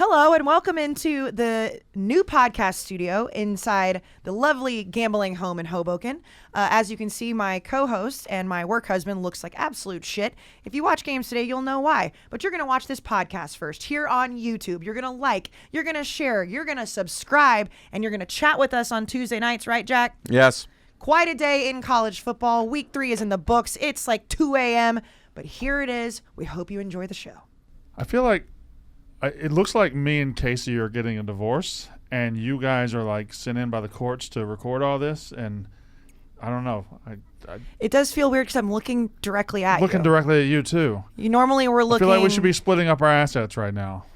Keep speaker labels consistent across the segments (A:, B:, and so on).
A: Hello and welcome into the new podcast studio inside the lovely gambling home in Hoboken. As you can see, my co-host and my work husband looks like absolute shit. If you watch games today, you'll know why. But you're going to watch this podcast first here on YouTube. You're going to like, you're going to share, you're going to subscribe, and you're going to chat with us on Tuesday nights, right, Jack?
B: Yes.
A: Quite a day in college football. Week 3 is in the books. It's like 2 a.m., but here it is. We hope you enjoy the show.
C: I feel like it looks like me and Casey are getting a divorce, and you guys are like sent in by the courts to record all this, and I don't know.
A: It does feel weird because I'm looking directly at you.
C: Looking directly at you, too.
A: You normally were looking...
C: I feel like we should be splitting up our assets right now.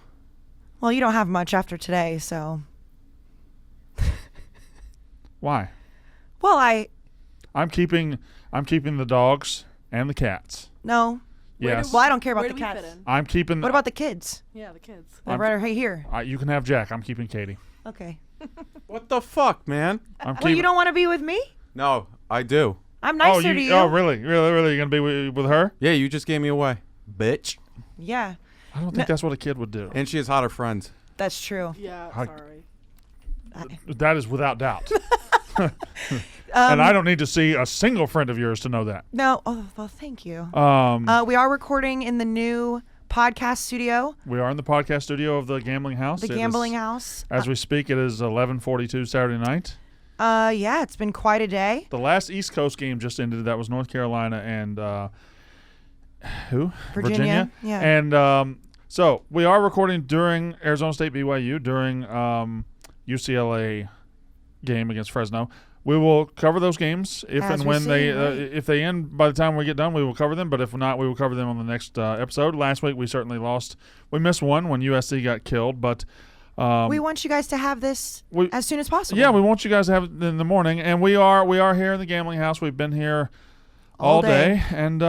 A: Well, you don't have much after today, so...
C: Why?
A: Well,
C: I'm keeping the dogs and the cats.
A: No.
C: Yes.
A: Well, I don't care about the cats.
C: I'm keeping...
A: What about the kids?
D: Yeah, the kids.
A: They're right here.
C: You can have Jack. I'm keeping Katie.
A: Okay.
B: What the fuck, man?
A: Well, you don't want to be with me?
B: No, I do.
A: I'm nicer to you.
C: Oh, really? Really? You're going to be with her?
B: Yeah, you just gave me away. Bitch.
A: Yeah.
C: I don't think that's what a kid would do.
B: And she has hotter friends.
A: That's true.
D: Yeah,
C: I-
D: sorry.
C: That is without doubt. And I don't need to see a single friend of yours to know that.
A: No. Oh, well, thank you.
C: We
A: We are recording in the new podcast studio.
C: are in the podcast studio of the Gambling House.
A: The Gambling House.
C: As we speak, it is 11:42 Saturday night.
A: Yeah, it's been quite a day.
C: The last East Coast game just ended. That was North Carolina and who?
A: Virginia. Yeah.
C: And so we are recording during Arizona State BYU, during UCLA game against Fresno. We will cover those games if
A: As
C: and
A: we
C: when
A: see,
C: they
A: right.
C: if they end by the time we get done. We will cover them, but if not, we will cover them on the next episode. Last week we certainly lost. We missed one when USC got killed, but
A: We want you guys to have this as soon as possible.
C: yeah, we want you guys to have it in the morning, and we are here in the Gambling House. We've been here all day, and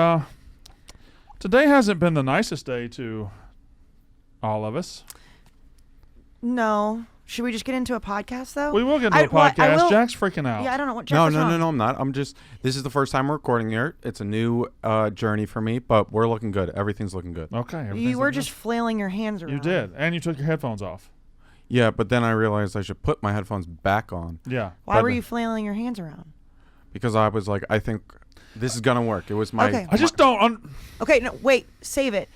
C: today hasn't been the nicest day to all of us.
A: No. Should we just get into a podcast, though?
C: We will get into a podcast. Jack's freaking out.
A: Yeah, I don't know what Jack
B: No,
A: was wrong.
B: I'm not. This is the first time we're recording here. It's a new journey for me, but we're looking good. Everything's looking good.
C: Okay.
A: You were just flailing your hands around.
C: You did, and you took your headphones off.
B: Yeah, but then I realized I should put my headphones back on
C: Yeah.
A: Why were you flailing your hands around?
B: because I was like, I think this is going to work. It was my...
A: Okay.
C: I just don't...
A: Okay, no, wait. Save it.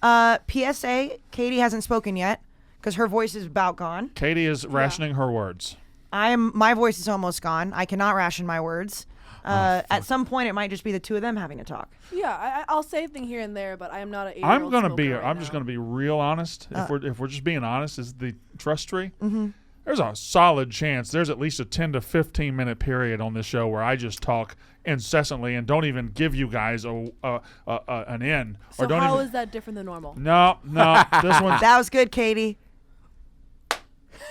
A: PSA, Katie hasn't spoken yet because her voice is about gone.
C: Katie is rationing her words.
A: My voice is almost gone. I cannot ration my words. At some point, it might just be the two of them having to talk.
D: Yeah, I'll say a thing here and there, but I am not an 8-year-old
C: I'm gonna be.
D: smoker right
C: I'm just
D: now.
C: gonna be real honest. If we're just being honest, is the trust tree.
A: Mm-hmm.
C: There's a solid chance there's at least a 10 to 15 minute period on this show where I just talk incessantly and don't even give you guys an end.
D: So
C: or don't
D: how
C: even,
D: is that different than normal?
C: No, this one.
A: That was good, Katie.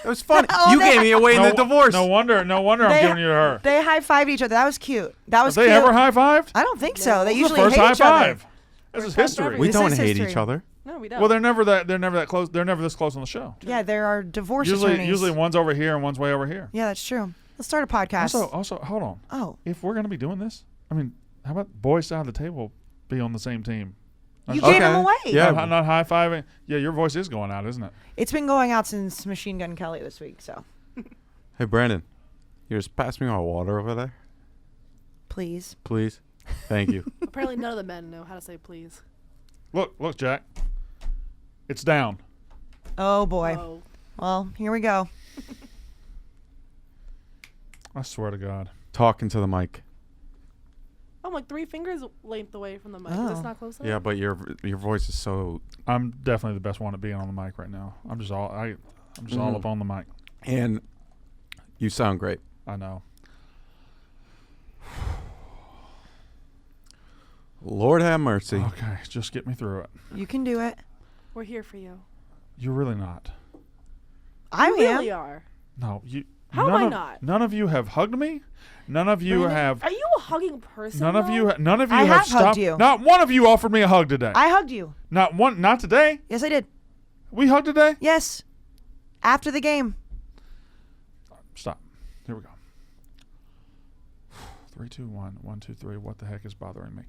B: It was fun.
A: Oh,
B: You
A: they-
B: gave me away in the divorce.
C: No wonder I'm giving you to her.
A: They high-fived each other. That was cute. That was
C: Have they
A: cute.
C: ever high-fived?
A: I don't think so. They
C: This is
A: usually
C: the first
A: hate
C: high
A: each other.
C: five. This is
D: First time
C: history.
D: ever.
B: We
A: This
B: don't
A: is
B: hate
A: history.
B: each other.
D: No, we don't.
C: Well, they're never that close. They're never this close on the show.
A: Yeah, there are divorce
C: Usually
A: attorneys.
C: one's over here and one's way over here.
A: Yeah, that's true. Let's start a podcast.
C: Also, hold on.
A: Oh,
C: If we're gonna be doing this, I mean, how about boys side of the table be on the same team?
A: you
B: Okay.
A: gave them away.
B: Yeah.
C: Not high fiving. Yeah, your voice is going out, isn't it?
A: It's been going out since Machine Gun Kelly this week, so
B: Hey, Brandon, you just pass me my water over there,
A: please.
B: please? Thank you.
D: Apparently none of the men know how to say please.
C: Look, Jack. It's down.
A: Oh, boy.
D: Oh.
A: Well, here we go.
C: I swear to God.
B: Talking to the mic.
D: I'm like 3 fingers length away from the mic.
A: Oh.
D: Is this not close enough?
B: Yeah, but your voice is so...
C: I'm definitely the best one at being on the mic right now. I'm just all up on the mic.
B: And you sound great.
C: I know.
B: Lord have mercy.
C: Okay, just get me through it.
A: You can do it.
D: We're here for you.
C: You're really not.
A: I
D: You really
A: am.
D: are.
C: No, you.
D: How am
C: none
D: I
C: of,
D: not?
C: None of you have hugged me. None of you
A: Brandon,
C: have.
D: Are you a hugging person?
C: None of you.
D: though?
C: None of you
A: I
C: have
A: have hugged
C: stopped.
A: you.
C: Not one of you offered me a hug today.
A: I hugged you.
C: Not one. Not today.
A: Yes, I did.
C: We hugged today.
A: Yes. After the game.
C: Stop. Here we go. 3, 2, 1. 1, 2, 3. What the heck is bothering me?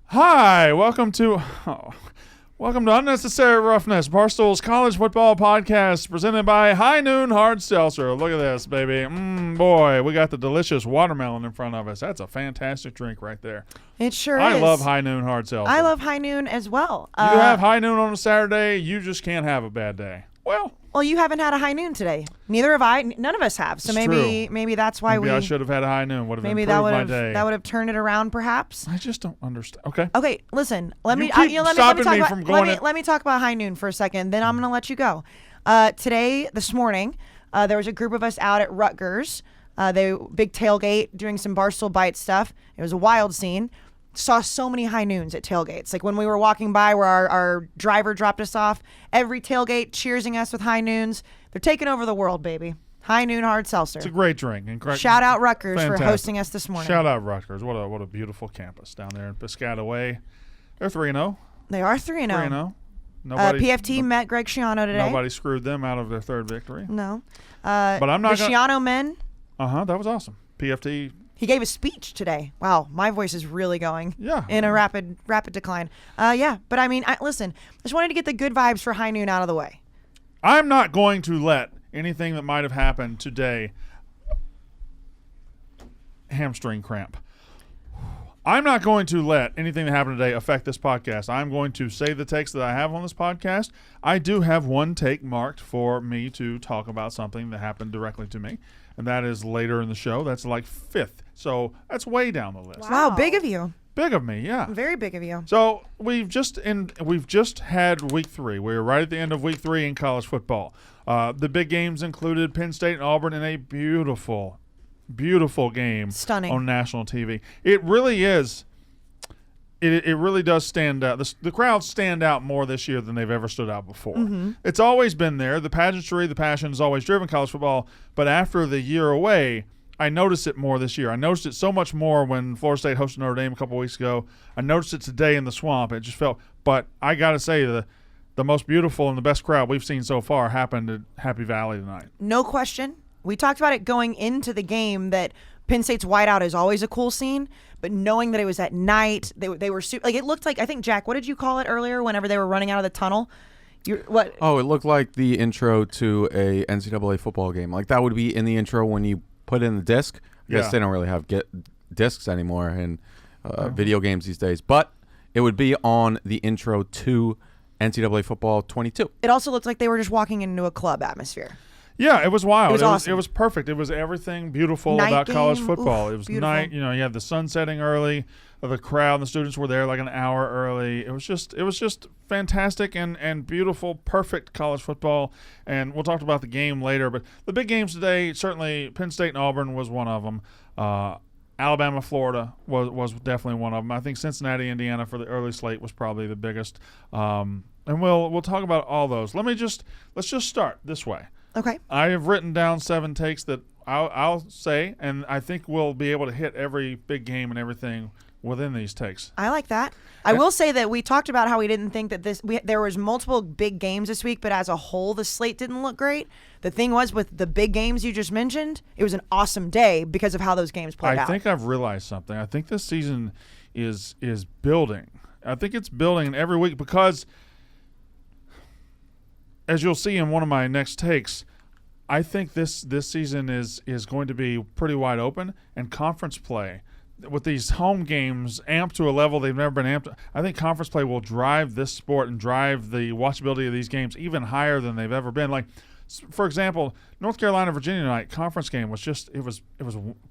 C: Hi. Welcome to Welcome to Unnecessary Roughness, Barstool's college football podcast, presented by High Noon Hard Seltzer. Look at this, baby. Boy, we got the delicious watermelon in front of us. That's a fantastic drink right there.
A: It sure is.
C: I love High Noon Hard Seltzer.
A: I love High Noon as well.
C: You have High Noon on a Saturday, you just can't have a bad day.
A: Well, you haven't had a High Noon today. Neither have I. None of us have. So maybe that's why
C: I should have had a High Noon. Would have improved my day.
A: That would have turned it around, perhaps.
C: I just don't understand. Okay.
A: Okay. Listen. Let me
C: talk
A: about High Noon for a second. Then I'm going to let you go. This morning, there was a group of us out at Rutgers. They big tailgate, doing some Barstool Bites stuff. It was a wild scene. Saw so many High Noons at tailgates. Like when we were walking by where our driver dropped us off, every tailgate cheersing us with High Noons. They're taking over the world, baby. High Noon Hard Seltzer.
C: It's a great drink.
A: Shout out Rutgers for hosting us this morning.
C: Shout out Rutgers. What a beautiful campus down there in Piscataway. They're 3-0.
A: They are 3-0.
C: 3-0.
A: PFT met Greg Schiano today.
C: Nobody screwed them out of their third victory.
A: No.
C: But I'm not
A: the Schiano men.
C: That was awesome. PFT.
A: He gave a speech today. Wow, my voice is really going in a rapid decline. But I mean, listen, I just wanted to get the good vibes for High Noon out of the way.
C: I'm not going to let anything that might have happened today, hamstring cramp. I'm not going to let anything that happened today affect this podcast. I'm going to say the takes that I have on this podcast. I do have one take marked for me to talk about something that happened directly to me. And that is later in the show. That's like 5th. So that's way down the list.
A: Wow, big of you.
C: Big of me, yeah.
A: Very big of you.
C: So we've just had week 3. We're right at the end of week 3 in college football. The big games included Penn State and Auburn in a beautiful game.
A: Stunning.
C: On national TV. It really is. It really does stand out. The crowds stand out more this year than they've ever stood out before. Mm-hmm. It's always been there. The pageantry, the passion has always driven college football. But after the year away, I noticed it more this year. I noticed it so much more when Florida State hosted Notre Dame a couple weeks ago. I noticed it today in the Swamp. It just felt – but I got to say the most beautiful and the best crowd we've seen so far happened at Happy Valley tonight.
A: No question. We talked about it going into the game that Penn State's whiteout is always a cool scene. But knowing that it was at night, they were like it looked like, I think, Jack, what did you call it earlier whenever they were running out of the tunnel? What?
B: Oh, it looked like the intro to a NCAA football game. Like that would be in the intro when you put in the disc. I guess they don't really have discs anymore in video games these days. But it would be on the intro to NCAA football 22.
A: It also looked like they were just walking into a club atmosphere.
C: Yeah, it was wild.
A: It was awesome.
C: It was perfect. It was everything beautiful
A: night
C: about
A: game.
C: college football.
A: Oof,
C: it was
A: beautiful.
C: night. You had the sun setting early. The crowd and the students were there like an hour early. It was just fantastic and beautiful, perfect college football. And we'll talk about the game later. But the big games today, certainly Penn State and Auburn was one of them. Alabama, Florida was definitely one of them. I think Cincinnati, Indiana for the early slate was probably the biggest. And we'll talk about all those. Let's just start this way.
A: Okay.
C: I have written down 7 takes that I'll say, and I think we'll be able to hit every big game and everything within these takes.
A: I like that. I will say that we talked about how we didn't think that there was multiple big games this week, but as a whole, the slate didn't look great. The thing was, with the big games you just mentioned, it was an awesome day because of how those games played out.
C: I think I've realized something. I think this season is building. I think it's building every week because, as you'll see in one of my next takes, I think this season is going to be pretty wide open, and conference play with these home games amped to a level they've never been amped. I think conference play will drive this sport and drive the watchability of these games even higher than they've ever been. Like, for example, North Carolina, Virginia tonight, conference game was just it was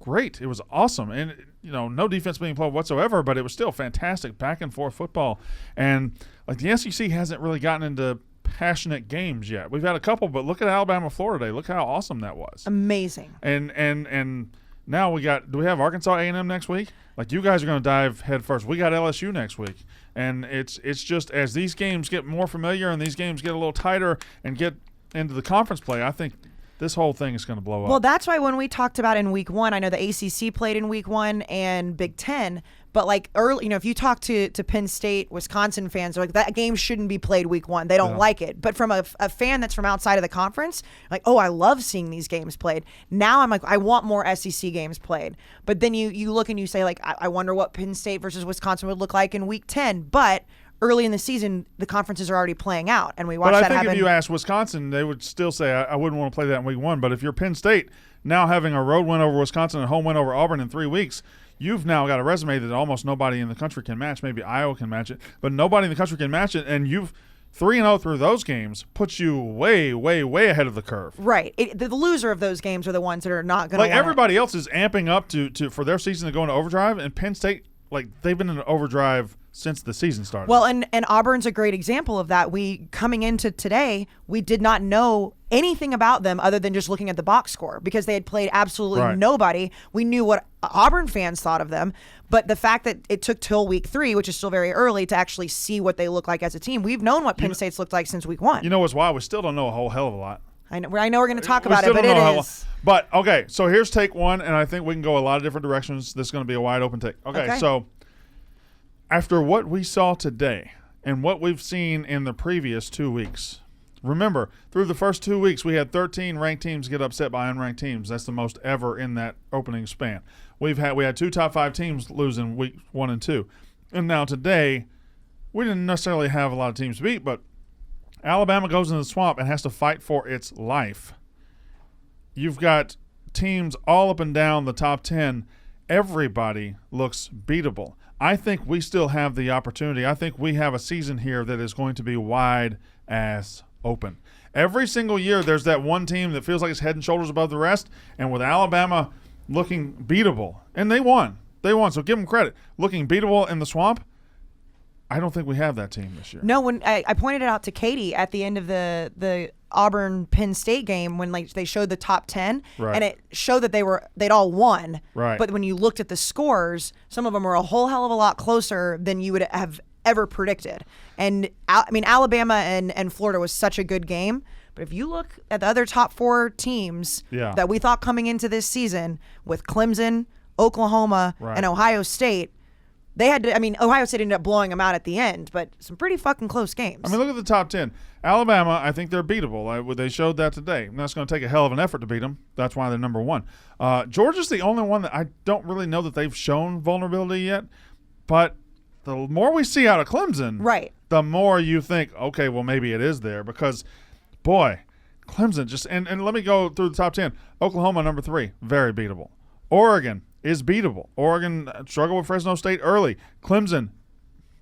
C: great. It was awesome, and no defense being played whatsoever, but it was still fantastic back and forth football. And like the SEC hasn't really gotten into passionate games yet. We've had a couple, but look at Alabama, Florida today. Look how awesome that was.
A: Amazing.
C: And now do we have Arkansas A&M next week? Like, you guys are going to dive head first. We got LSU next week. And it's just as these games get more familiar and these games get a little tighter and get into the conference play, I think this whole thing is going to blow up.
A: Well, that's why when we talked about in week 1, I know the ACC played in week 1 and Big Ten, but like early, if you talk to Penn State, Wisconsin fans, they're like, that game shouldn't be played week 1. They don't like it. But from a fan that's from outside of the conference, like, oh, I love seeing these games played. Now I'm like, I want more SEC games played. But then you look and you say, like, I wonder what Penn State versus Wisconsin would look like in week 10. But early in the season, the conferences are already playing out, and we watched
C: But I
A: that
C: think
A: happen.
C: if you ask Wisconsin, they would still say, I wouldn't want to play that in week 1. But if you're Penn State, now having a road win over Wisconsin and a home win over Auburn in 3 weeks, you've now got a resume that almost nobody in the country can match. Maybe Iowa can match it, but nobody in the country can match it, and you've 3-0 through those games puts you way, way, way ahead of the curve.
A: Right. The loser of those games are the ones that are not going to
C: Like everybody else is amping up to for their season to go into overdrive, and Penn State, like they've been in overdrive since the season started.
A: Well, and Auburn's a great example of that. We coming into today, we did not know anything about them other than just looking at the box score because they had played absolutely
C: Right.
A: nobody. We knew what Auburn fans thought of them, but the fact that it took till week 3, which is still very early, to actually see what they look like as a team. We've known what Penn State's looked like since week 1.
C: you know what's wild? We still don't know a whole hell of a lot.
A: I know we're going to talk
C: We
A: about it,
C: still
A: but
C: don't
A: it
C: know how
A: is.
C: But okay, so here's take 1, and I think we can go a lot of different directions. This is going to be a wide open take. Okay, so after what we saw today and what we've seen in the previous 2 weeks, remember, through the first 2 weeks, we had 13 ranked teams get upset by unranked teams. That's the most ever in that opening span. We had 2 top 5 teams lose in week 1 and 2. And now today, we didn't necessarily have a lot of teams to beat, but Alabama goes in the swamp and has to fight for its life. You've got teams all up and down the top 10. Everybody looks beatable. I think we still have the opportunity. I think we have a season here that is going to be wide ass open. Every single year there's that one team that feels like it's head and shoulders above the rest, and with Alabama looking beatable, and they won, so give them credit. Looking beatable in the swamp, I don't think we have that team this year.
A: No, when I pointed it out to Katie at the end of the Auburn Penn State game when they showed the top 10
C: Right.
A: and it showed that they'd all won.
C: Right.
A: But when you looked at the scores, some of them were a whole hell of a lot closer than you would have ever predicted. And Alabama and Florida was such a good game. But if you look at the other top 4 teams that we thought coming into this season with Clemson, Oklahoma,
C: Right.
A: and Ohio State, they had to. Ohio State ended up blowing them out at the end, but some pretty fucking close games.
C: Look at the top 10. Alabama, I think they're beatable. They showed that today. And that's going to take a hell of an effort to beat them. That's why they're number 1. Georgia's the only one that I don't really know that they've shown vulnerability yet. But the more we see out of Clemson,
A: Right.
C: the more you think, okay, well, maybe it is there. Because, boy, Clemson just – and let me go through the top 10. Oklahoma, number 3, very beatable. Oregon is beatable. Oregon struggled with Fresno State early. Clemson,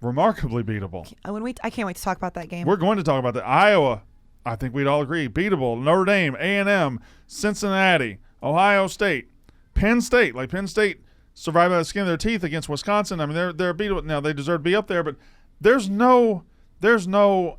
C: remarkably beatable.
A: I can't wait to talk about that game.
C: We're going to talk about that. Iowa, I think we'd all agree, beatable. Notre Dame, A&M, Cincinnati, Ohio State, Penn State. Like Penn State survived by the skin of their teeth against Wisconsin. They're beatable. Now they deserve to be up there, but there's no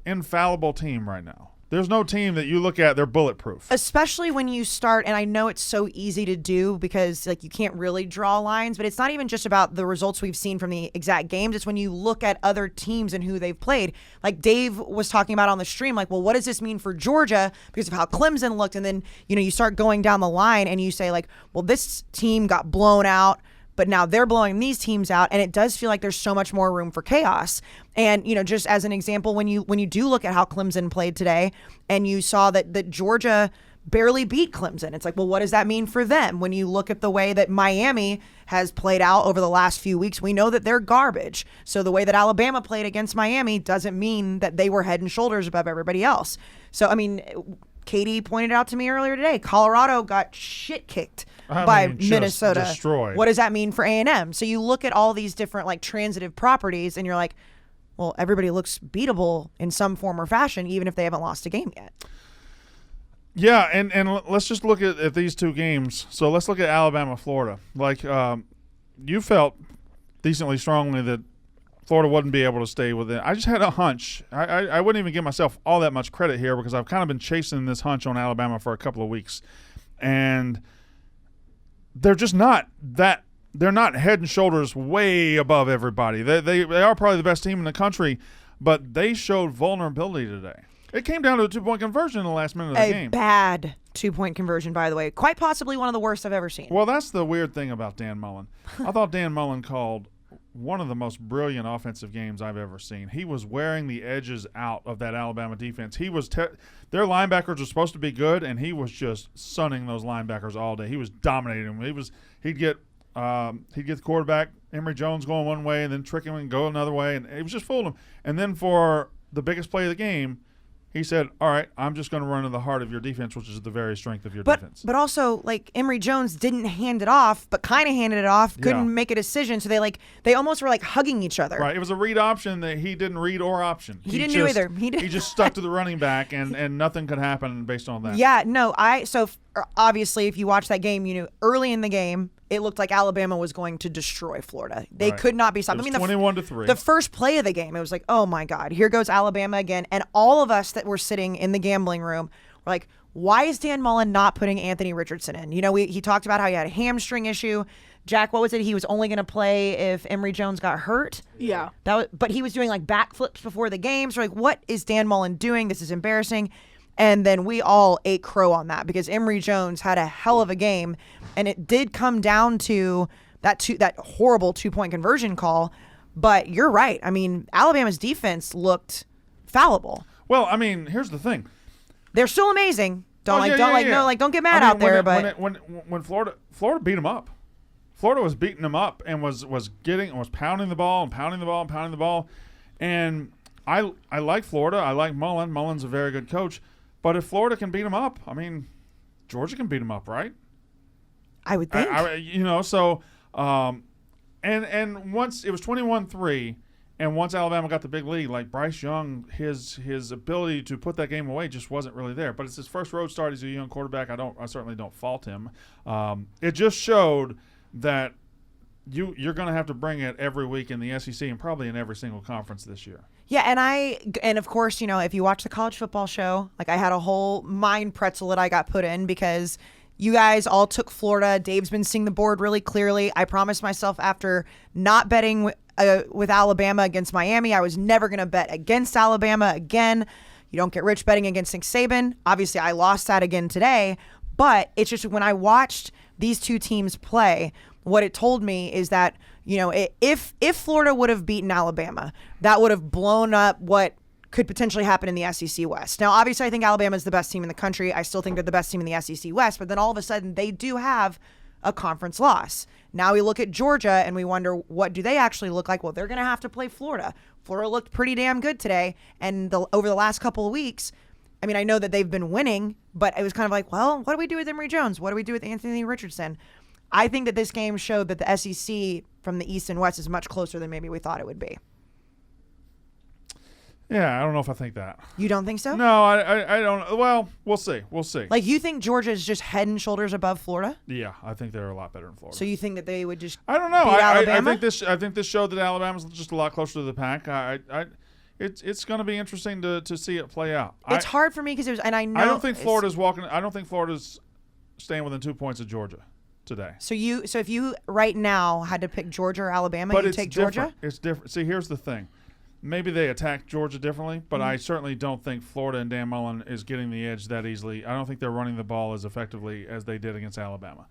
C: infallible team right now. There's no team that you look at, they're bulletproof.
A: Especially when you start, and I know it's so easy to do because you can't really draw lines, but it's not even just about the results we've seen from the exact games. It's when you look at other teams and who they've played. Like Dave was talking about on the stream, well, what does this mean for Georgia because of how Clemson looked? And then, you start going down the line and you say well, this team got blown out, but now they're blowing these teams out, and it does feel like there's so much more room for chaos. And just as an example, when you do look at how Clemson played today, and you saw that Georgia barely beat Clemson, it's well, what does that mean for them? When you look at the way that Miami has played out over the last few weeks, we know that they're garbage. So the way that Alabama played against Miami doesn't mean that they were head and shoulders above everybody else. So Katie pointed out to me earlier today, Colorado got shit kicked by
C: just
A: Minnesota.
C: destroyed.
A: What does that mean for A&M? So you look at all these different transitive properties and you're like, well, everybody looks beatable in some form or fashion, even if they haven't lost a game yet.
C: Yeah, and let's just look at these 2 games. So let's look at Alabama, Florida. You felt decently strongly that Florida wouldn't be able to stay within. I just had a hunch. I wouldn't even give myself all that much credit here because I've kind of been chasing this hunch on Alabama for a couple of weeks. And they're just not that – they're not head and shoulders way above everybody. They are probably the best team in the country, but they showed vulnerability today. It came down to a 2-point conversion in the last minute of the game.
A: A bad 2-point conversion, by the way. Quite possibly one of the worst I've ever seen.
C: Well, that's the weird thing about Dan Mullen. I thought Dan Mullen called one of the most brilliant offensive games I've ever seen. He was wearing the edges out of that Alabama defense. He was their linebackers were supposed to be good, and he was just sunning those linebackers all day. He was dominating them. He'd get He'd get the quarterback, Emory Jones, going one way and then trick him and go another way, and it was just fooling him. And then for the biggest play of the game, he said, all right, I'm just going to run to the heart of your defense, which is the very strength of your defense.
A: But also, like, Emory Jones didn't hand it off, but kind of handed it off, couldn't make a decision. So they almost were, like, hugging each other.
C: Right. It was a read option that he didn't read or option.
A: He didn't do either.
C: He just stuck to the running back, and nothing could happen based on that.
A: Yeah, no, obviously, if you watch that game, you knew early in the game, it looked like Alabama was going to destroy Florida. They could not be stopped.
C: It was 21-3.
A: The first play of the game, it was like, oh my God, here goes Alabama again. And all of us that were sitting in the gambling room were like, why is Dan Mullen not putting Anthony Richardson in? You know, he talked about how he had a hamstring issue. Jack, what was it? He was only going to play if Emory Jones got hurt.
D: Yeah.
A: But he was doing like backflips before the game. So like, what is Dan Mullen doing? This is embarrassing. And then we all ate crow on that because Emory Jones had a hell of a game, and it did come down to that horrible 2-point conversion call. But you're right. I mean, Alabama's defense looked fallible.
C: Well, I mean, here's the thing.
A: They're still amazing. Don't get mad out there.
C: When Florida beat them up, Florida was beating them up and was pounding the ball, and I like Florida. I like Mullen. Mullen's a very good coach. But if Florida can beat them up, I mean, Georgia can beat them up, right?
A: I would think.
C: And once it was 21-3, and once Alabama got the big lead, like Bryce Young, his ability to put that game away just wasn't really there. But it's his first road start. He's a young quarterback. I certainly don't fault him. It just showed that you're going to have to bring it every week in the SEC and probably in every single conference this year.
A: Yeah, and of course, you know, if you watch the college football show, like I had a whole mind pretzel that I got put in because you guys all took Florida. Dave's been seeing the board really clearly. I promised myself after not betting with Alabama against Miami, I was never going to bet against Alabama again. You don't get rich betting against Nick Saban. Obviously, I lost that again today. But it's just when I watched these two teams play, what it told me is that, you know, if Florida would have beaten Alabama, that would have blown up what could potentially happen in the SEC West. Now, obviously, I think Alabama is the best team in the country. I still think they're the best team in the SEC West. But then all of a sudden, they do have a conference loss. Now we look at Georgia and we wonder, what do they actually look like? Well, they're going to have to play Florida. Florida looked pretty damn good today. And over the last couple of weeks, I mean, I know that they've been winning, but it was kind of like, well, what do we do with Emory Jones? What do we do with Anthony Richardson? I think that this game showed that the SEC from the East and West is much closer than maybe we thought it would be.
C: Yeah, I don't know if I think that.
A: You don't think so?
C: No, I don't. Well, we'll see. We'll see.
A: Like, you think Georgia is just head and shoulders above Florida?
C: Yeah, I think they're a lot better in Florida.
A: So you think that they would just
C: I don't know.
A: beat Alabama?
C: I think this showed that Alabama's just a lot closer to the pack. It's going to be interesting to see it play out.
A: It's hard for me because I know
C: I don't think Florida's staying within 2 points of Georgia today.
A: So if you right now had to pick Georgia or Alabama, you'd take Georgia?
C: Different. It's different. See, here's the thing. Maybe they attack Georgia differently, but I certainly don't think Florida and Dan Mullen is getting the edge that easily. I don't think they're running the ball as effectively as they did against Alabama.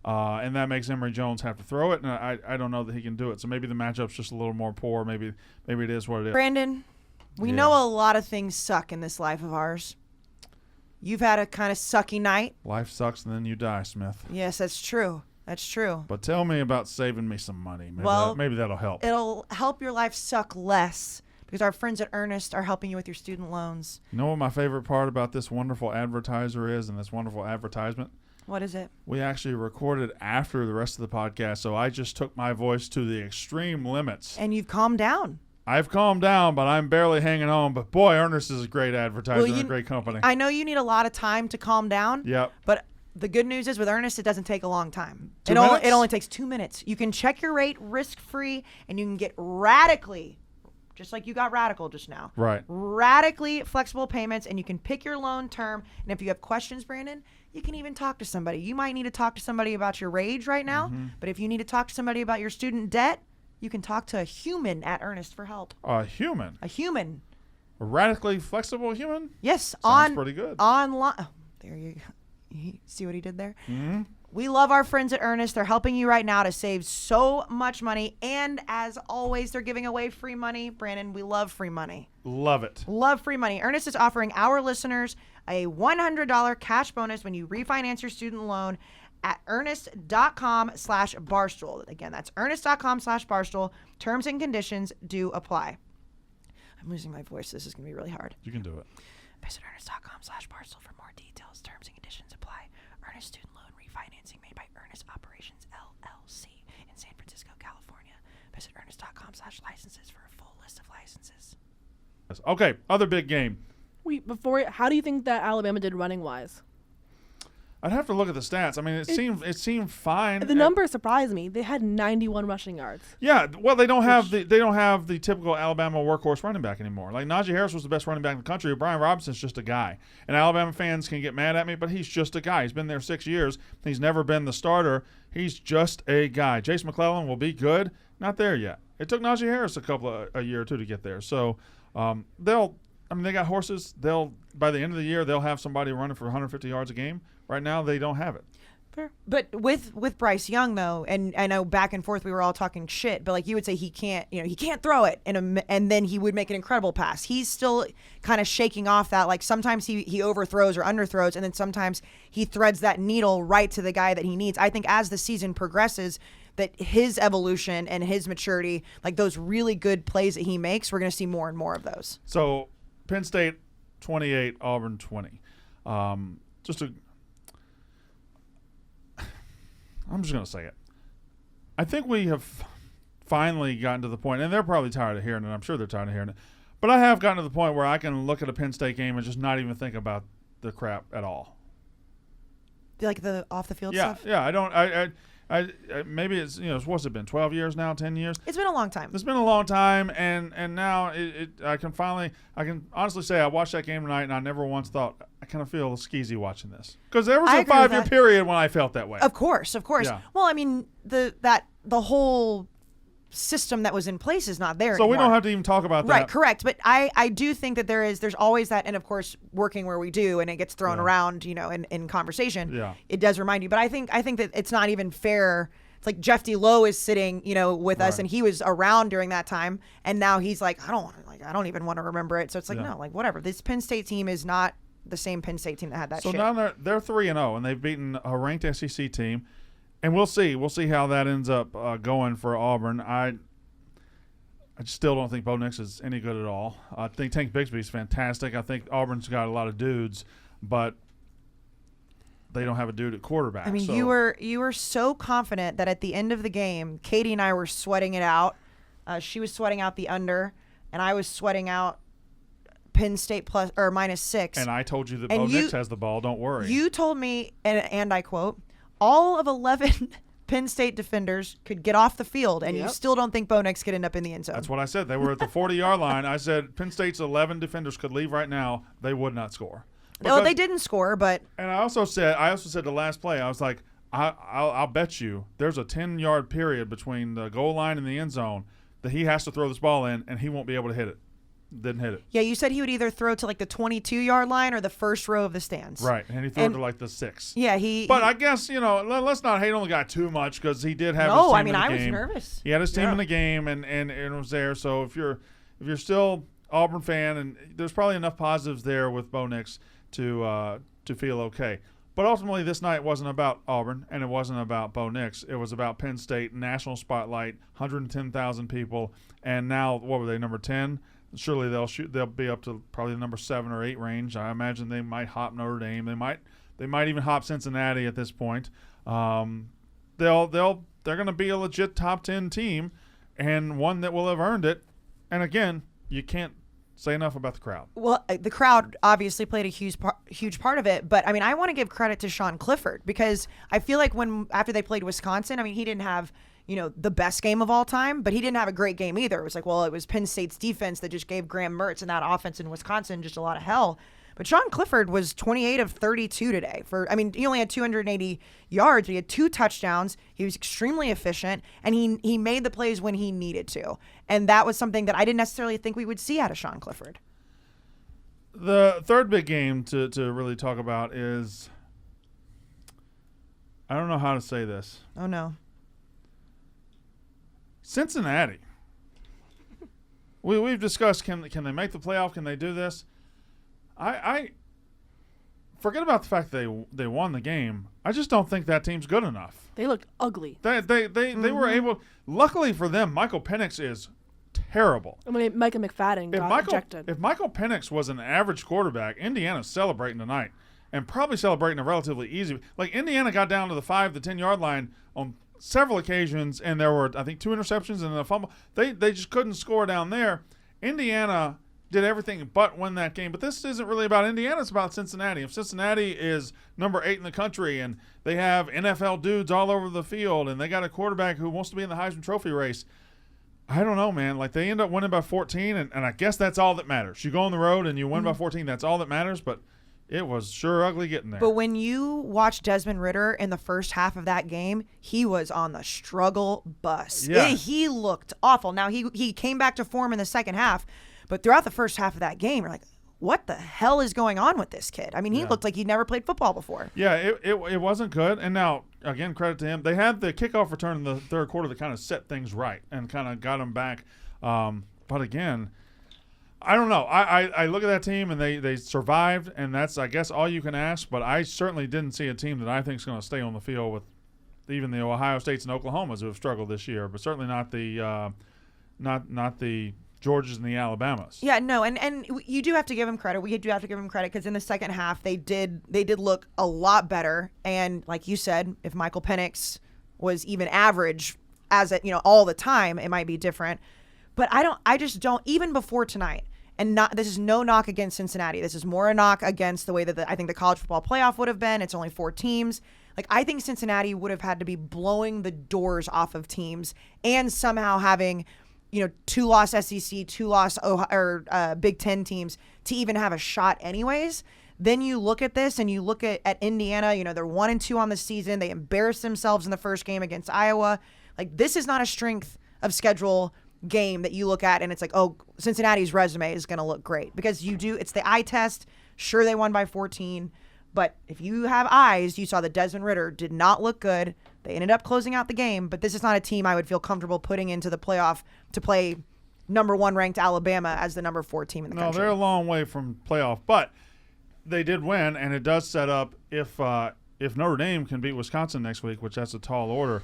C: And that makes Emory Jones have to throw it, and I don't know that he can do it. So maybe the matchup's just a little more poor. Maybe it is what it is.
A: Brandon, we know a lot of things suck in this life of ours. You've had a kind of sucky night.
C: Life sucks and then you die, Smith.
A: Yes, that's true. That's true.
C: But tell me about saving me some money. Maybe that'll help.
A: It'll help your life suck less because our friends at Earnest are helping you with your student loans.
C: You know what my favorite part about this wonderful advertiser is and this wonderful advertisement?
A: What is it?
C: We actually recorded after the rest of the podcast, so I just took my voice to the extreme limits.
A: And you've calmed down.
C: I've calmed down, but I'm barely hanging on. But boy, Earnest is a great advertiser and a great company.
A: I know you need a lot of time to calm down.
C: Yep.
A: But the good news is with Earnest, it doesn't take a long time. It
C: 2 minutes?
A: only takes 2 minutes. You can check your rate risk-free, and you can get radically, just like you got radical just now.
C: Right.
A: Radically flexible payments, and you can pick your loan term. And if you have questions, Brandon, you can even talk to somebody. You might need to talk to somebody about your rage right now, but if you need to talk to somebody about your student debt, you can talk to a human at Earnest for help.
C: A human?
A: A human.
C: A radically flexible human?
A: Yes.
C: Sounds pretty good.
A: Online. Oh, there you go. You see what he did there?
C: Mm-hmm.
A: We love our friends at Earnest. They're helping you right now to save so much money. And as always, they're giving away free money. Brandon, we love free money.
C: Love it.
A: Love free money. Earnest is offering our listeners a $100 cash bonus when you refinance your student loan at earnest.com/barstool. Again, that's earnest.com/barstool. Terms and conditions do apply. I'm losing my voice. This is going to be really hard.
C: You can do it.
A: Visit earnest.com/barstool for more details. Terms and conditions apply. Earnest student loan refinancing made by Earnest Operations LLC in San Francisco, California. Visit earnest.com/licenses for a full list of licenses.
C: Okay, other big game.
D: Wait, how do you think that Alabama did running wise?
C: I'd have to look at the stats. I mean, it seemed fine.
D: The numbers surprised me. They had 91 rushing yards.
C: Yeah, well, they don't have the typical Alabama workhorse running back anymore. Like Najee Harris was the best running back in the country. Brian Robinson's just a guy. And Alabama fans can get mad at me, but he's just a guy. He's been there 6 years. He's never been the starter. He's just a guy. Jace McClellan will be good. Not there yet. It took Najee Harris a year or two to get there. So they got horses. By the end of the year they'll have somebody running for 150 yards a game. Right now, they don't have it.
A: Fair. But with Bryce Young, though, and I know back and forth we were all talking shit, but like you would say he can't throw it, and then he would make an incredible pass. He's still kind of shaking off that. Like sometimes he overthrows or underthrows, and then sometimes he threads that needle right to the guy that he needs. I think as the season progresses, that his evolution and his maturity, like those really good plays that he makes, we're going to see more and more of those.
C: So, Penn State 28, Auburn 20. I'm just going to say it. I think we have finally gotten to the point, and they're probably tired of hearing it. I'm sure they're tired of hearing it. But I have gotten to the point where I can look at a Penn State game and just not even think about the crap at all.
A: Like the off the field stuff?
C: Yeah. I don't. I maybe it's what's it been? 12 years now? 10 years?
A: It's been a long time.
C: It's been a long time, and now I can honestly say I watched that game tonight, and I never once thought I kind of feel skeezy watching this, because there was a 5-year period when I felt that way.
A: Of course.
C: Yeah.
A: Well, I mean the whole system that was in place is not there
C: so
A: anymore.
C: We don't have to even talk about that.
A: Right, correct. But I do think that there's always that, and of course working where we do, and it gets thrown around, in conversation.
C: Yeah.
A: It does remind you. But I think that it's not even fair. It's like Jeff D. Lowe is sitting, with us, and he was around during that time, and now he's like, I don't even want to remember it. So it's like, no, like whatever. This Penn State team is not the same Penn State team that had that shit.
C: So now they're 3-0, and they've beaten a ranked SEC team, and we'll see how that ends up going for Auburn. I still don't think Bo Nix is any good at all. I think Tank Bigsby's fantastic. I think Auburn's got a lot of dudes, but they don't have a dude at quarterback.
A: I mean, you were so confident that at the end of the game, Katie and I were sweating it out. She was sweating out the under, and I was sweating out Penn State plus or -6.
C: And I told you that Bo Nix has the ball. Don't worry.
A: You told me, and I quote, all of 11 Penn State defenders could get off the field, and you still don't think Bo Nix could end up in the end zone.
C: That's what I said. They were at the 40-yard line. I said Penn State's 11 defenders could leave right now. They would not score.
A: No, they didn't score, but.
C: And I also said the last play, I was like, I'll bet you there's a 10-yard period between the goal line and the end zone that he has to throw this ball in, and he won't be able to hit it. Didn't hit it.
A: Yeah, you said he would either throw to like the 22-yard line or the first row of the stands.
C: Right, and he threw to like the 6.
A: Yeah,
C: But I guess, let's not hate on the guy too much, because he did have his team in the game.
A: I was nervous.
C: He had his team in the game, and it was there. So if you're still Auburn fan, and there's probably enough positives there with Bo Nix to feel okay. But ultimately, this night wasn't about Auburn, and it wasn't about Bo Nix. It was about Penn State, national spotlight, 110,000 people, and now what were they, number 10? Surely they'll be up to probably the number 7 or 8 range. I imagine they might hop Notre Dame. They might even hop Cincinnati at this point. They're going to be a legit top 10 team, and one that will have earned it. And again, you can't say enough about the crowd.
A: Well, the crowd obviously played a huge part of it, but I mean, I want to give credit to Sean Clifford, because I feel like after they played Wisconsin, I mean, he didn't have the best game of all time, but he didn't have a great game either. It was like, well, it was Penn State's defense that just gave Graham Mertz and that offense in Wisconsin just a lot of hell. But Sean Clifford was 28 of 32 today. He only had 280 yards, but he had 2 touchdowns. He was extremely efficient, and he made the plays when he needed to. And that was something that I didn't necessarily think we would see out of Sean Clifford.
C: The third big game to really talk about is, I don't know how to say this.
A: Oh, no.
C: Cincinnati. We've discussed, can they make the playoff? Can they do this? forget about the fact they won the game. I just don't think that team's good enough.
D: They looked ugly.
C: They were able. Luckily for them, Michael Penix is terrible.
D: I mean, Micah McFadden got ejected.
C: If Michael Penix was an average quarterback, Indiana's celebrating tonight, and probably celebrating a relatively easy. Like Indiana got down to the 5 to 10 yard line on several occasions, and there were I think 2 interceptions and a fumble. They just couldn't score down there. Indiana did everything but win that game. But this isn't really about Indiana. It's about Cincinnati. If Cincinnati is number 8 in the country and they have NFL dudes all over the field and they got a quarterback who wants to be in the Heisman Trophy race, I don't know, man. Like, they end up winning by 14, and I guess that's all that matters. You go on the road and you win by 14, that's all that matters. But it was sure ugly getting there.
A: But when you watch Desmond Ridder in the first half of that game, he was on the struggle bus.
C: Yeah.
A: He looked awful. Now, he came back to form in the second half, but throughout the first half of that game, you're like, what the hell is going on with this kid? I mean, he looked like he'd never played football before.
C: Yeah, it wasn't good. And now, again, credit to him. They had the kickoff return in the third quarter that kind of set things right and kind of got them back. But again, I don't know. I look at that team, and they survived, and that's, I guess, all you can ask. But I certainly didn't see a team that I think is going to stay on the field with even the Ohio States and Oklahomas who have struggled this year, but certainly not the not the Georgias and the Alabamas.
A: Yeah, no, and you do have to give him credit. We do have to give him credit because in the second half they did look a lot better. And like you said, if Michael Penix was even average as all the time, it might be different. But I just don't, even before tonight. And this is no knock against Cincinnati. This is more a knock against the way that I think the college football playoff would have been. It's only 4 teams. Like, I think Cincinnati would have had to be blowing the doors off of teams and somehow having 2-loss SEC, 2-loss Big Ten teams to even have a shot anyways. Then you look at this and you look at Indiana, they're 1-2 on the season. They embarrassed themselves in the first game against Iowa. Like, this is not a strength of schedule game that you look at and it's like, oh, Cincinnati's resume is going to look great because it's the eye test. Sure, they won by 14, but if you have eyes, you saw that Desmond Ridder did not look good. They ended up closing out the game, but this is not a team I would feel comfortable putting into the playoff to play number 1 ranked Alabama as the number 4 team in the country.
C: No, they're a long way from playoff, but they did win, and it does set up if Notre Dame can beat Wisconsin next week, which that's a tall order,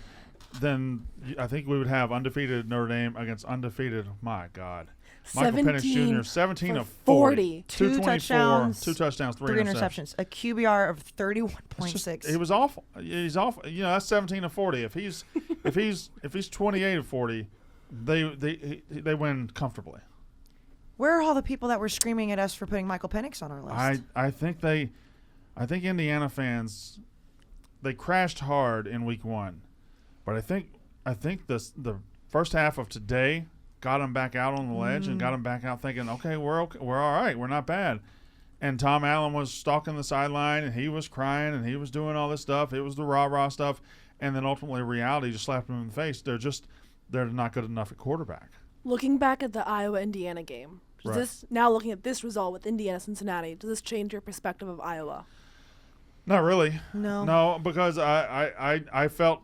C: then I think we would have undefeated Notre Dame against undefeated, my God, Michael Penix Jr., 17 of 40.
A: 2 touchdowns,
C: 3 interceptions.
A: A QBR of 31.6.
C: He was awful. He's awful. That's 17 of 40. If he's 28 of 40, they win comfortably.
A: Where are all the people that were screaming at us for putting Michael Penix on our list?
C: I think Indiana fans, they crashed hard in week 1. But I think the first half of today got them back out on the ledge and got them back out thinking, okay, we're all right, we're not bad. And Tom Allen was stalking the sideline and he was crying and he was doing all this stuff. It was the rah-rah stuff, and then ultimately reality just slapped him in the face. They're not good enough at quarterback.
D: Looking back at the Iowa-Indiana game, now looking at this result with Indiana-Cincinnati, does this change your perspective of Iowa?
C: Not really.
A: No,
C: because I felt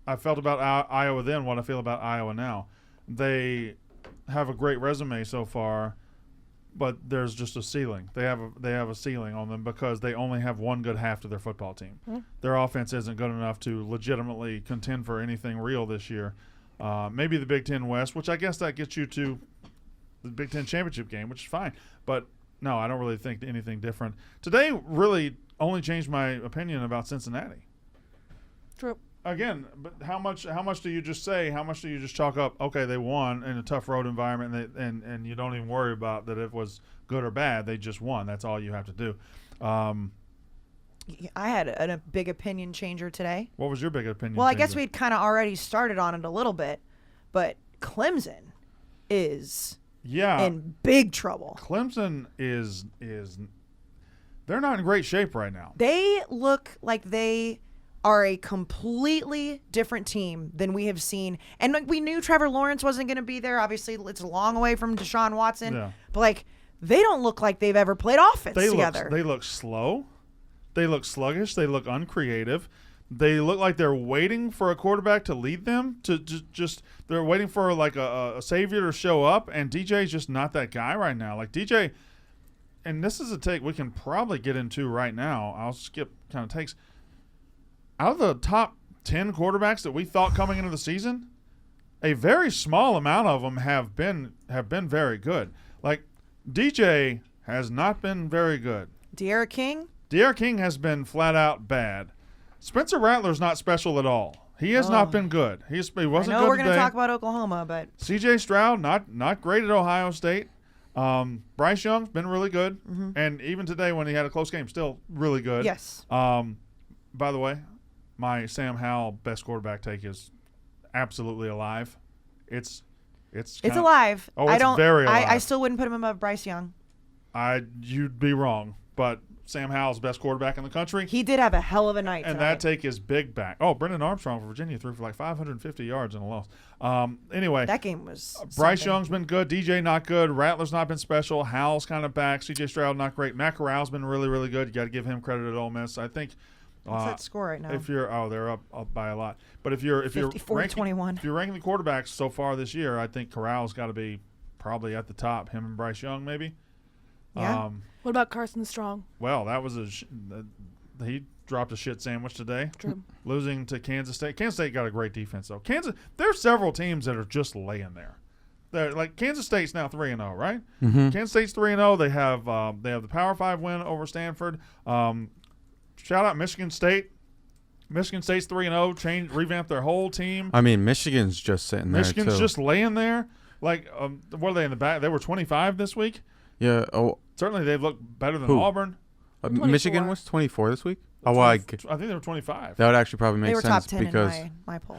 C: about Iowa then what I feel about Iowa now. They have a great resume so far, but there's just a ceiling. They have a ceiling on them because they only have one good half to their football team. Mm-hmm. Their offense isn't good enough to legitimately contend for anything real this year. Maybe the Big Ten West, which I guess that gets you to the Big Ten championship game, which is fine. But no, I don't really think anything different. Today really only changed my opinion about Cincinnati.
D: True.
C: Again, but how much do you just say? How much do you just chalk up? Okay, they won in a tough road environment, and you don't even worry about that it was good or bad. They just won. That's all you have to do.
A: I had a big opinion changer today.
C: What was your big opinion?
A: Well,
C: changer?
A: I guess we'd kind of already started on it a little bit, but Clemson is in big trouble.
C: Clemson is they're not in great shape right now.
A: They look like they are a completely different team than we have seen. And we knew Trevor Lawrence wasn't going to be there. Obviously, it's a long way from Deshaun Watson.
C: Yeah.
A: But, they don't look like they've ever played offense together.
C: They look slow. They look sluggish. They look uncreative. They look like they're waiting for a quarterback to lead them. They're waiting for, a savior to show up, and DJ's just not that guy right now. DJ, and this is a take we can probably get into right now. I'll skip kind of takes. Out of the top 10 quarterbacks that we thought coming into the season, a very small amount of them have been very good. Like DJ has not been very good.
A: De'Ara King?
C: De'Ara King has been flat out bad. Spencer Rattler's not special at all. He has not been good. He wasn't good today.
A: I know we're going to talk about Oklahoma, but
C: C.J. Stroud, not great at Ohio State. Bryce Young's been really good. Mm-hmm. And even today when he had a close game, still really good.
A: Yes.
C: By the way, my Sam Howell best quarterback take is absolutely alive. It's
A: alive.
C: Oh, it's very alive.
A: I still wouldn't put him above Bryce Young.
C: You'd be wrong, but Sam Howell's best quarterback in the country.
A: He did have a hell of a night
C: and
A: tonight.
C: that take is big back. Oh, Brendan Armstrong for Virginia threw for like 550 yards in a loss. Anyway,
A: that game was
C: Bryce Young's been good. DJ not good. Rattler's not been special. Howell's kind of back. C.J. Stroud not great. Matt Corral's been really, really good. You got to give him credit at Ole Miss. I think.
A: What's that score right now?
C: If you're they're up by a lot. But if you're ranking the quarterbacks so far this year, I think Corral's got to be probably at the top. Him and Bryce Young maybe.
A: Yeah.
D: What about Carson Strong?
C: Well, that was he dropped a shit sandwich today.
D: True.
C: Losing to Kansas State. Kansas State got a great defense though. There's several teams that are just laying there. They're like Kansas State's now 3-0, right?
B: Mm-hmm.
C: Kansas State's 3-0. They have the Power 5 win over Stanford. Shout out Michigan State. Michigan State's 3-0. Revamped their whole team.
B: I mean, Michigan's just sitting there too.
C: Michigan's just laying there. Like, what are they in the back? They were 25 this week.
B: Yeah. Oh,
C: certainly they've looked better than Auburn.
B: Michigan was 24 this week.
C: I think they were 25.
B: That would actually probably make sense.
A: They were top 10
B: because
A: in my poll.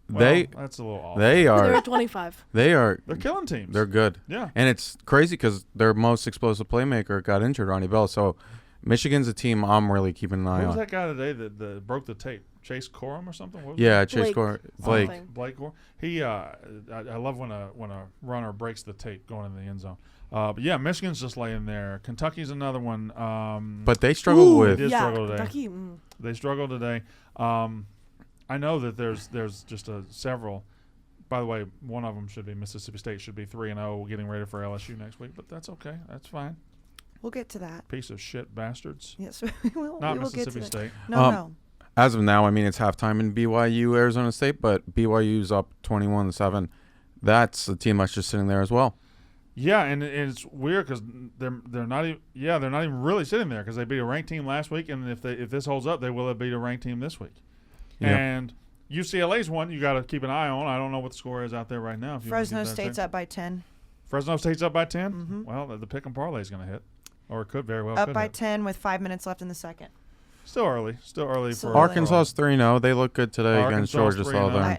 C: That's a little off.
B: They
D: were 25.
C: They're killing teams.
B: They're good.
C: Yeah.
B: And it's crazy because their most explosive playmaker got injured, Ronnie Bell. So Michigan's a team I'm really keeping an eye on.
C: Who was that guy today that broke the tape? Chase Corum or something?
B: Chase Corum.
C: Blake Corum. He, I love when a runner breaks the tape going in the end zone. But yeah, Michigan's just laying there. Kentucky's another one.
B: But they struggled with.
C: They did struggle today.
D: Kentucky.
C: They struggled today. I know that there's just several. By the way, one of them should be Mississippi State. Should be 3-0, getting ready for LSU next week. But that's okay. That's fine.
A: We'll get to that.
C: Piece of shit bastards.
A: Yes, we'll
C: Mississippi
A: get to
C: State.
A: No.
B: As of now, I mean, it's halftime in BYU, Arizona State, but BYU's up 21-7. That's a team that's just sitting there as well.
C: Yeah, and it's weird because they're not even really sitting there because they beat a ranked team last week, and if this holds up, they will have beat a ranked team this week. Yep. And UCLA's one you got to keep an eye on. I don't know what the score is out there right now.
A: Fresno State's up by 10.
C: Fresno State's up by 10?
A: Mm-hmm.
C: Well, the pick and parlay is going to hit, or it could very well
A: up by
C: hit.
A: 10 with 5 minutes left in the second.
C: Still early for
B: Arkansas's 3-0. They look good today against Georgia Southern.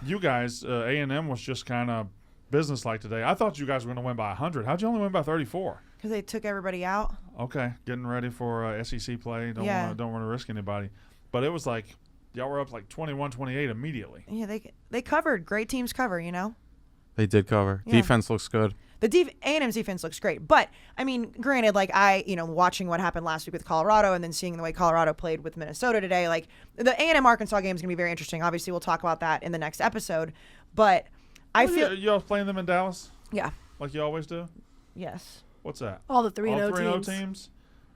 C: You guys, A&M was just kind of business-like today. I thought you guys were going to win by 100. How'd you only win by 34?
A: Because they took everybody out.
C: Okay, getting ready for SEC play. Don't want to risk anybody. But it was like y'all were up like 21-28 immediately.
A: Yeah, they covered. Great teams cover, you know.
B: They did cover. Yeah. Defense looks good.
A: A&M's defense looks great. But, I mean, granted, like watching what happened last week with Colorado and then seeing the way Colorado played with Minnesota today, like the A&M Arkansas game is going to be very interesting. Obviously, we'll talk about that in the next episode. But I feel
C: y'all playing them in Dallas?
A: Yeah.
C: Like you always do?
A: Yes.
C: What's that?
D: All the 3-0
C: teams?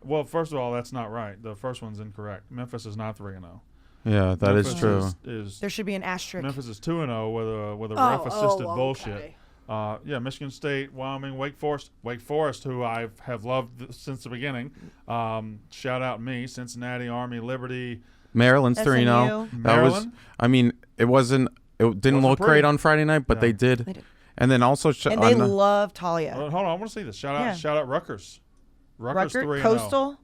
C: Well, first of all, that's not right. The first one's incorrect. Memphis is not 3-0.
B: Yeah, that
C: Memphis
B: is true.
A: There should be an asterisk.
C: Memphis is 2-0 with a ref-assisted bullshit.
D: Okay.
C: Michigan State, Wyoming, Wake Forest, who I have loved since the beginning. Shout out me, Cincinnati, Army, Liberty.
B: Maryland's 3-0.
C: Maryland?
B: It didn't look great on Friday night, but they did. And then also
A: and they love Talia.
C: Hold on, I want to see this. Shout out Rutgers. Rutgers 3-0.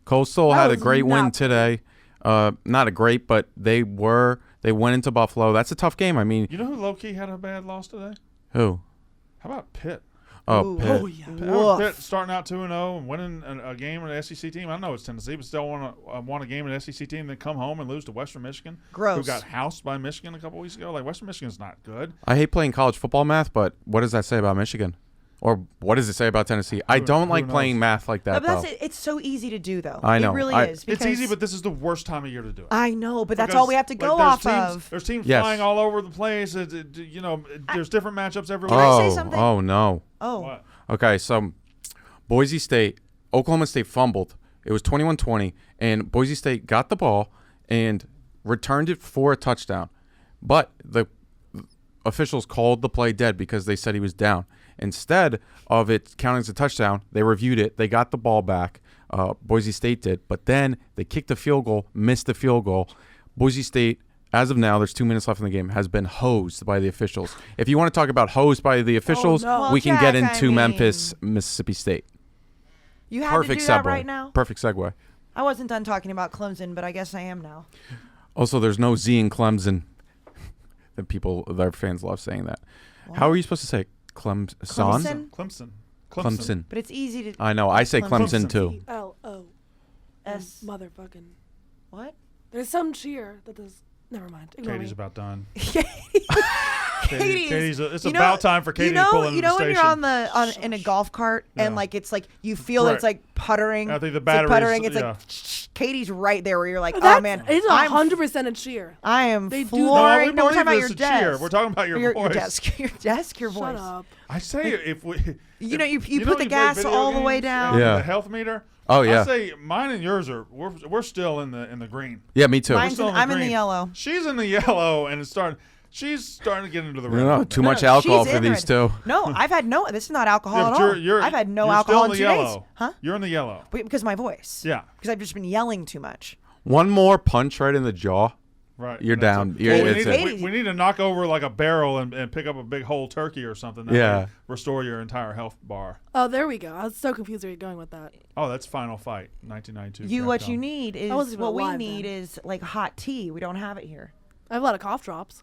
B: Coastal had a great win today. Not a great, but they went into Buffalo. That's a tough game. I mean,
C: you know who low-key had a bad loss today?
B: Who?
C: How about Pitt?
B: Oh, Pitt.
D: Oh, yeah.
C: Pitt starting out 2-0 and winning a game with an SEC team. I know it's Tennessee, but still won a game with an SEC team, then come home and lose to Western Michigan.
A: Gross.
C: Who got housed by Michigan a couple weeks ago. Like, Western Michigan's not good.
B: I hate playing college football math, but what does that say about Michigan? Or what does it say about Tennessee? I don't like playing math like that,
A: though. It's so easy to do, though.
B: I know.
A: It really is.
C: It's easy, but this is the worst time of year to do it.
A: I know, but that's all we have to go off of.
C: There's teams flying all over the place. There's different matchups every week.
A: Can I say something?
B: Oh, no.
A: Oh.
C: What?
B: Okay, so Oklahoma State fumbled. It was 21-20, and Boise State got the ball and returned it for a touchdown. But the officials called the play dead because they said he was down. Instead of it counting as a touchdown, they reviewed it. They got the ball back. Boise State did. But then they kicked the field goal, missed the field goal. Boise State, as of now, there's 2 minutes left in the game, has been hosed by the officials. If you want to talk about hosed by the officials,
A: no.
B: we can
A: Well,
B: get
A: Jack,
B: into
A: I mean-
B: Memphis, Mississippi State.
A: You have
B: Perfect
A: to do that
B: segue.
A: right now?
B: Perfect segue.
A: I wasn't done talking about Clemson, but I guess I am now.
B: Also, there's no Z in Clemson. Their fans love saying that.
A: What?
B: How are you supposed to say it? Clemson?
C: Clemson.
A: But it's easy to...
B: I know. I say Clemson too.
D: L-O-S. Motherfucking.
A: What?
D: There's some cheer that does. Never mind. Ignore
C: Katie's
D: me.
C: about done.
A: Katie's,
C: it's about time for Katie to pull into the
A: You know when
C: station.
A: you're in a golf cart and
C: Yeah.
A: like it's like you feel
C: Right.
A: it's like puttering.
C: I think the
A: It's like
C: batteries,
A: puttering. It's
C: yeah.
A: like Katie's right there where you're like,
D: That's,
A: oh man,
D: it's
A: I'm
D: 100% a cheer.
A: I am
D: They do-
A: flooring.
C: No,
A: we're talking about
C: this
A: your
C: is a cheer.
A: desk.
C: We're talking about your
A: your
C: voice.
A: desk. Your desk. Your
D: Shut
A: voice.
D: up.
C: I say if we,
A: You know, you
C: you
A: put the
C: play
A: gas
C: video
A: all the way
C: games
A: down.
C: and
B: Yeah.
C: The health meter.
B: Oh, yeah.
C: I say mine and yours we're still in the green.
B: Yeah, me too.
A: Mine's
C: Still
A: I'm in the
C: green.
A: yellow.
C: She's in the yellow, and she's starting to get into the red.
B: No, too
A: No,
B: much
A: no,
B: alcohol
A: she's
B: for
A: in
B: these
A: red.
B: two.
A: No, I've had no. This is not alcohol
C: Yeah,
A: at
C: but
A: all. I've had no
C: you're
A: alcohol
C: still
A: in
C: in
A: 2
C: the
A: days.
C: yellow.
A: Huh?
C: You're in the yellow.
A: Because of my voice.
C: Yeah.
A: Because I've just been yelling too much.
B: One more punch right in the jaw.
C: Right.
B: You're
C: That's
B: down.
C: it.
B: You're-
C: we,
B: it's
C: need,
B: it.
C: we need to knock over like a barrel and pick up a big whole turkey or something. That
B: Yeah.
C: may restore your entire health bar.
D: Oh, there we go. I was so confused where you're going with that.
C: Oh, that's Final Fight, 1992.
A: What you need is
D: wasn't even
A: what we
D: alive
A: need
D: then.
A: is like hot tea. We don't have it here.
D: I have a lot of cough drops.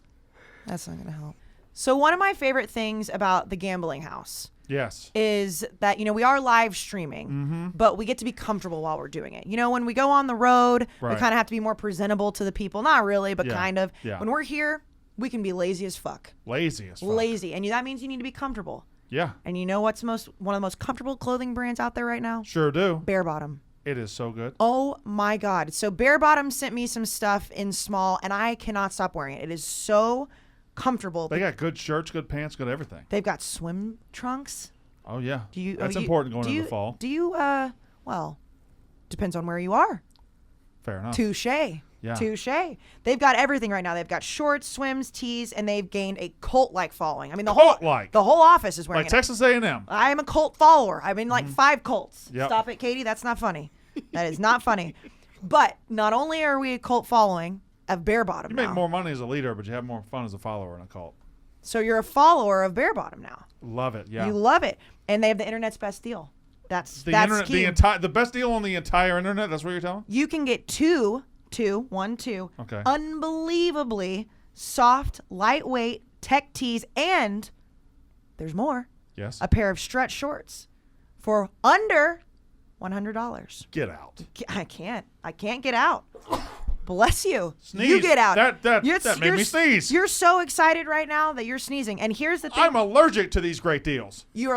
A: That's not gonna help. So one of my favorite things about the gambling house
C: Yes.
A: is that we are live streaming, but we get to be comfortable while we're doing it. When we go on the road, we
C: Right.
A: kind of have to be more presentable to the people. Not really, but
C: Yeah.
A: kind of.
C: Yeah.
A: When we're here, we can be lazy as fuck.
C: Lazy as fuck.
A: Lazy, and that means you need to be comfortable.
C: Yeah.
A: And you know what's one of the most comfortable clothing brands out there right now?
C: Sure do.
A: Bare Bottom.
C: It is so good.
A: Oh my God. So Bare Bottom sent me some stuff in small, and I cannot stop wearing it. It is so comfortable.
C: They got good shirts, good pants, good everything.
A: They've got swim trunks.
C: Oh yeah.
A: Do you?
C: That's
A: oh, you-
C: important going
A: do
C: into
A: you,
C: the fall.
A: Do you? Well, depends on where you are.
C: Fair enough.
A: Touche.
C: Yeah.
A: Touche. They've got everything right now. They've got shorts, swims, tees, and they've gained a cult-like following. I mean, the
C: Cult-like?
A: whole office is wearing
C: Like
A: it.
C: Texas A&M.
A: I am a cult follower. I'm in like 5 cults.
C: Yep.
A: Stop it, Katie. That's not funny. That is not funny. But not only are we a cult following of Bare Bottom
C: You
A: now,
C: make more money as a leader, but you have more fun as a follower in a cult.
A: so you're a follower of Bare Bottom now.
C: Love it. Yeah.
A: You love it, and they have the internet's best deal. That's
C: internet,
A: key.
C: the best deal on the entire internet. That's what you're telling?
A: You can get two,
C: Okay.
A: unbelievably soft, lightweight tech tees, and there's more.
C: Yes.
A: A pair of stretch shorts for under $100.
C: Get out.
A: I can't get out. Bless you.
C: Sneeze.
A: You get out.
C: That
A: You're-
C: made
A: you're-
C: me sneeze.
A: You're so excited right now that you're sneezing. And here's the thing.
C: I'm allergic to these great deals.
A: You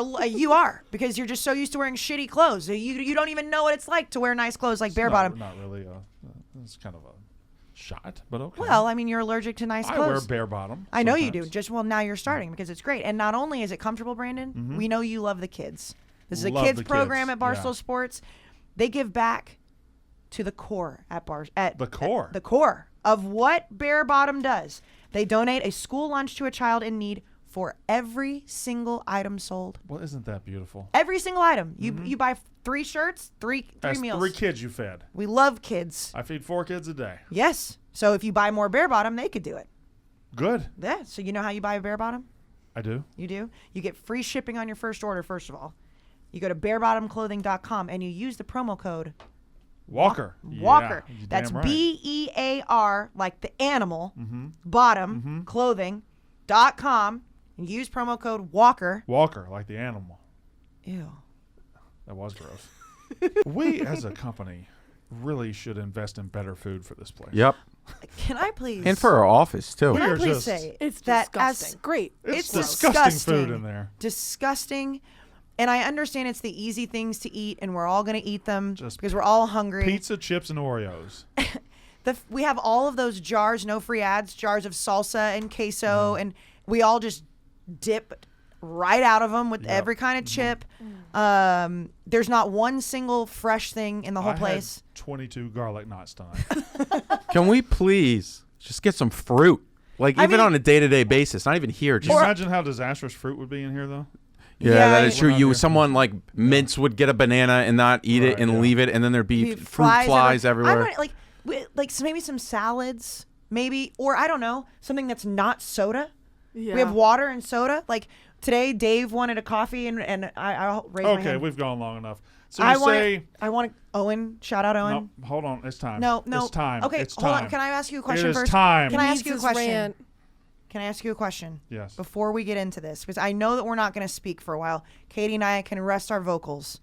A: are because you're just so used to wearing shitty clothes. So you don't even know what it's like to wear nice clothes like Bare Bottom.
C: Not really. It's kind of a shot, but okay.
A: Well, I mean, you're allergic to nice
C: I
A: clothes.
C: wear bare bottom.
A: I know you do.
C: sometimes.
A: Now you're starting because it's great. And not only is it comfortable, Brandon, we know you love the kids. This is a
C: Love
A: kids
C: the
A: program
C: kids,
A: at Barstool
C: yeah.
A: Sports. They give back to the core
C: The core?
A: the core of what Bare Bottom does. They donate a school lunch to a child in need for every single item sold.
C: Well, isn't that beautiful?
A: Every single item. You buy 3 shirts, three
C: That's
A: meals.
C: 3 kids you fed.
A: We love kids.
C: I feed 4 kids a day.
A: Yes. So if you buy more Bare Bottom, they could do it.
C: Good.
A: Yeah. So you know how you buy a Bare Bottom?
C: I do.
A: You do? You get free shipping on your first order, first of all. You go to barebottomclothing.com and you use the promo code
C: Walker.
A: Walker.
C: Yeah, you're
A: That's
C: damn right.
A: BEAR, like the animal, bottom, clothing.com, and use promo code Walker.
C: Walker, like the animal.
A: Ew.
C: That was gross. We, as a company, really should invest in better food for this place.
B: Yep.
A: Can I please?
B: And for our office, too.
C: We
A: Can I
C: are
A: please
C: just-
A: say
D: It's
A: that
D: disgusting. Great.
C: It's
A: It's
C: disgusting food in there.
A: Disgusting. And I understand it's the easy things to eat, and we're all going to eat them
C: Just
A: because we're all hungry.
C: Pizza, chips, and Oreos.
A: We have all of those jars, no free ads, jars of salsa and queso, and we all just dip right out of them with every kind of chip. There's not one single fresh thing in the whole place.
C: Had 22 garlic knots tonight.
B: Can we please just get some fruit? Like, even on a day-to-day basis, not even here.
C: Can you imagine how disastrous fruit would be in here, though?
B: Yeah, that is true. Someone like Mints would get a banana and not eat it and leave it, and then there'd be fruit flies everywhere.
A: So maybe some salads, maybe, or I don't know, something that's not soda.
D: Yeah.
A: We have water and soda. Like today, Dave wanted a coffee, and I'll raise my hand.
C: Okay, we've gone long enough. So I want
A: Owen. Shout out Owen.
C: No, hold on. It's time.
A: No.
C: It's time.
A: Okay,
C: it's
A: hold
C: time.
A: on. Can I ask you a question first?
C: It is time.
A: Can I ask you a question?
D: Rant.
A: Can I ask you a question?
C: Yes.
A: Before we get into this, because I know that we're not going to speak for a while. Katie and I can rest our vocals.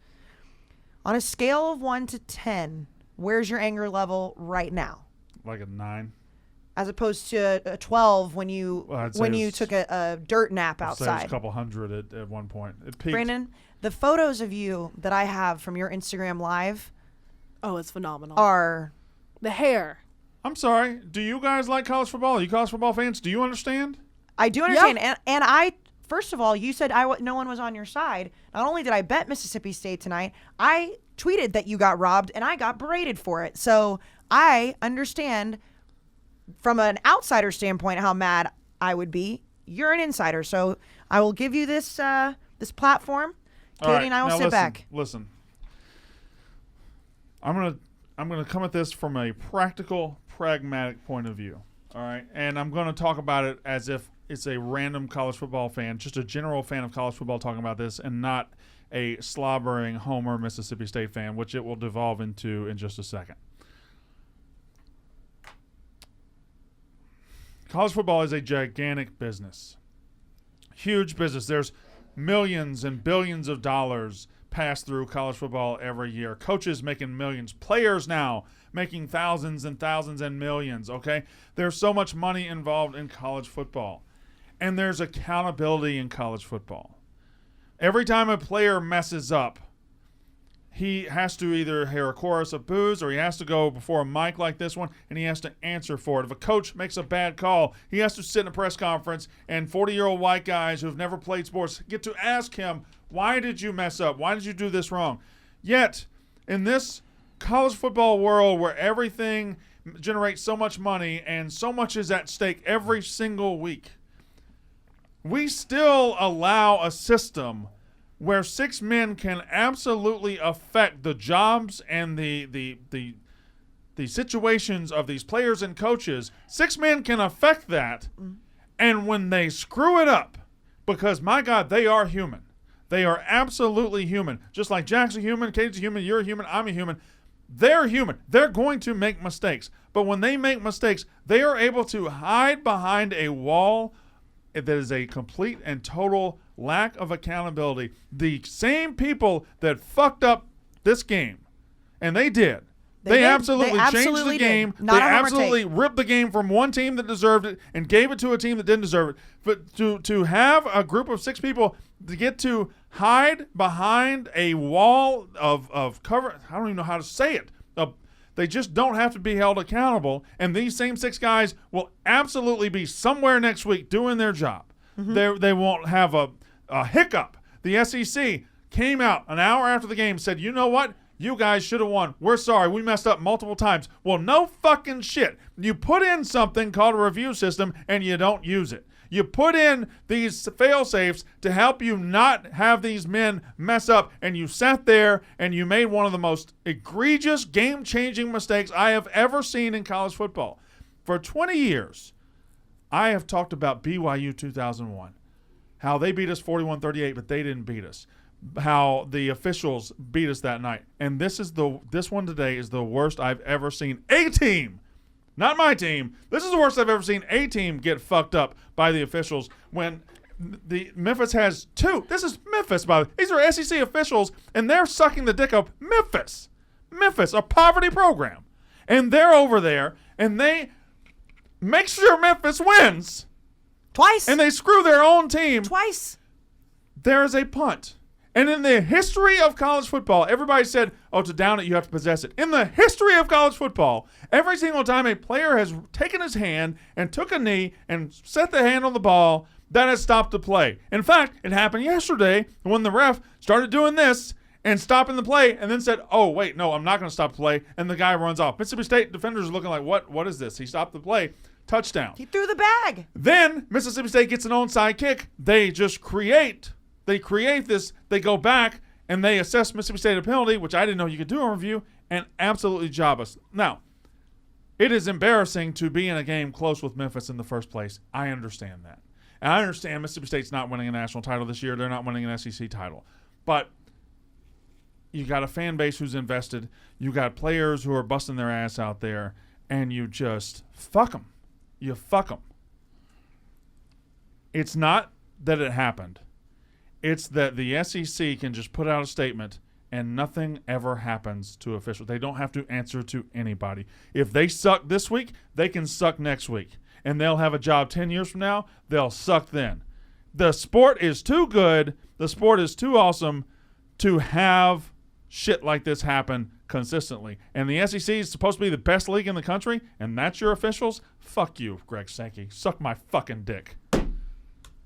A: On a scale of 1 to 10, where's your anger level right now?
C: Like a 9.
A: As opposed to a 12 when you took a dirt nap outside.
C: I'd say it was a couple hundred at one point. It peaked.
A: Brandon, the photos of you that I have from your Instagram live
D: it's phenomenal.
A: are
D: the hair.
C: I'm sorry. Do you guys like college football? Are you college football fans? Do you understand?
A: I do understand. Yep. And I, first of all, you said no one was on your side. Not only did I bet Mississippi State tonight, I tweeted that you got robbed and I got berated for it. So I understand from an outsider standpoint how mad I would be. You're an insider, so I will give you this this platform. Katie and I will sit back.
C: Listen, I'm gonna come at this from a practical, pragmatic point of view. All right, and I'm gonna talk about it as if it's a random college football fan, just a general fan of college football talking about this, and not a slobbering Homer Mississippi State fan, which it will devolve into in just a second. College football is a gigantic business. Huge business. There's millions and billions of dollars pass through college football every year. Coaches making millions. Players now making thousands and thousands and millions, okay? There's so much money involved in college football. And there's accountability in college football. Every time a player messes up, he has to either hear a chorus of boos or he has to go before a mic like this one and he has to answer for it. If a coach makes a bad call, he has to sit in a press conference and 40-year-old white guys who've never played sports get to ask him, why did you mess up? Why did you do this wrong? Yet, in this college football world where everything generates so much money and so much is at stake every single week, we still allow a system where 6 men can absolutely affect the jobs and the situations of these players and coaches. 6 men can affect that. And when they screw it up, because, my God, they are human. They are absolutely human. Just like Jack's a human, Katie's a human, you're a human, I'm a human. They're human. They're going to make mistakes. But when they make mistakes, they are able to hide behind a wall that is a complete and total lack of accountability. The same people that fucked up this game, and they did. They absolutely changed the game. They absolutely ripped the game from one team that deserved it and gave it to a team that didn't deserve it. But to have a group of 6 people to get to hide behind a wall of cover, I don't even know how to say it. They just don't have to be held accountable. And these same 6 guys will absolutely be somewhere next week doing their job. They won't have a hiccup. The SEC came out an hour after the game, said, you know what? You guys should have won. We're sorry. We messed up multiple times. Well, no fucking shit. You put in something called a review system and you don't use it. You put in these fail-safes to help you not have these men mess up, and you sat there and you made one of the most egregious, game-changing mistakes I have ever seen in college football. For 20 years, I have talked about BYU 2001, how they beat us 41-38, but they didn't beat us, how the officials beat us that night. And this one today is the worst I've ever seen a team. Not my team. This is the worst I've ever seen a team get fucked up by the officials when the Memphis has 2. This is Memphis, by the way. These are SEC officials, and they're sucking the dick of Memphis, a poverty program. And they're over there, and they make sure Memphis wins.
A: Twice.
C: And they screw their own team.
A: Twice.
C: There is a punt. And in the history of college football, everybody said, to down it, you have to possess it. In the history of college football, every single time a player has taken his hand and took a knee and set the hand on the ball, that has stopped the play. In fact, it happened yesterday when the ref started doing this and stopping the play and then said, oh, wait, no, I'm not going to stop the play, and the guy runs off. Mississippi State defenders are looking like, what is this? He stopped the play. Touchdown.
A: He threw the bag.
C: Then Mississippi State gets an onside kick. They just create this. They go back and they assess Mississippi State a penalty, which I didn't know you could do in review, and absolutely job us. Now, it is embarrassing to be in a game close with Memphis in the first place. I understand that. And I understand Mississippi State's not winning a national title this year. They're not winning an SEC title. But you got a fan base who's invested. You got players who are busting their ass out there, and you just fuck them. You fuck them. It's not that it happened. It's that the SEC can just put out a statement and nothing ever happens to officials. They don't have to answer to anybody. If they suck this week, they can suck next week. And they'll have a job 10 years from now. They'll suck then. The sport is too good. The sport is too awesome to have shit like this happen consistently. And the SEC is supposed to be the best league in the country, and that's your officials? Fuck you, Greg Sankey. Suck my fucking dick.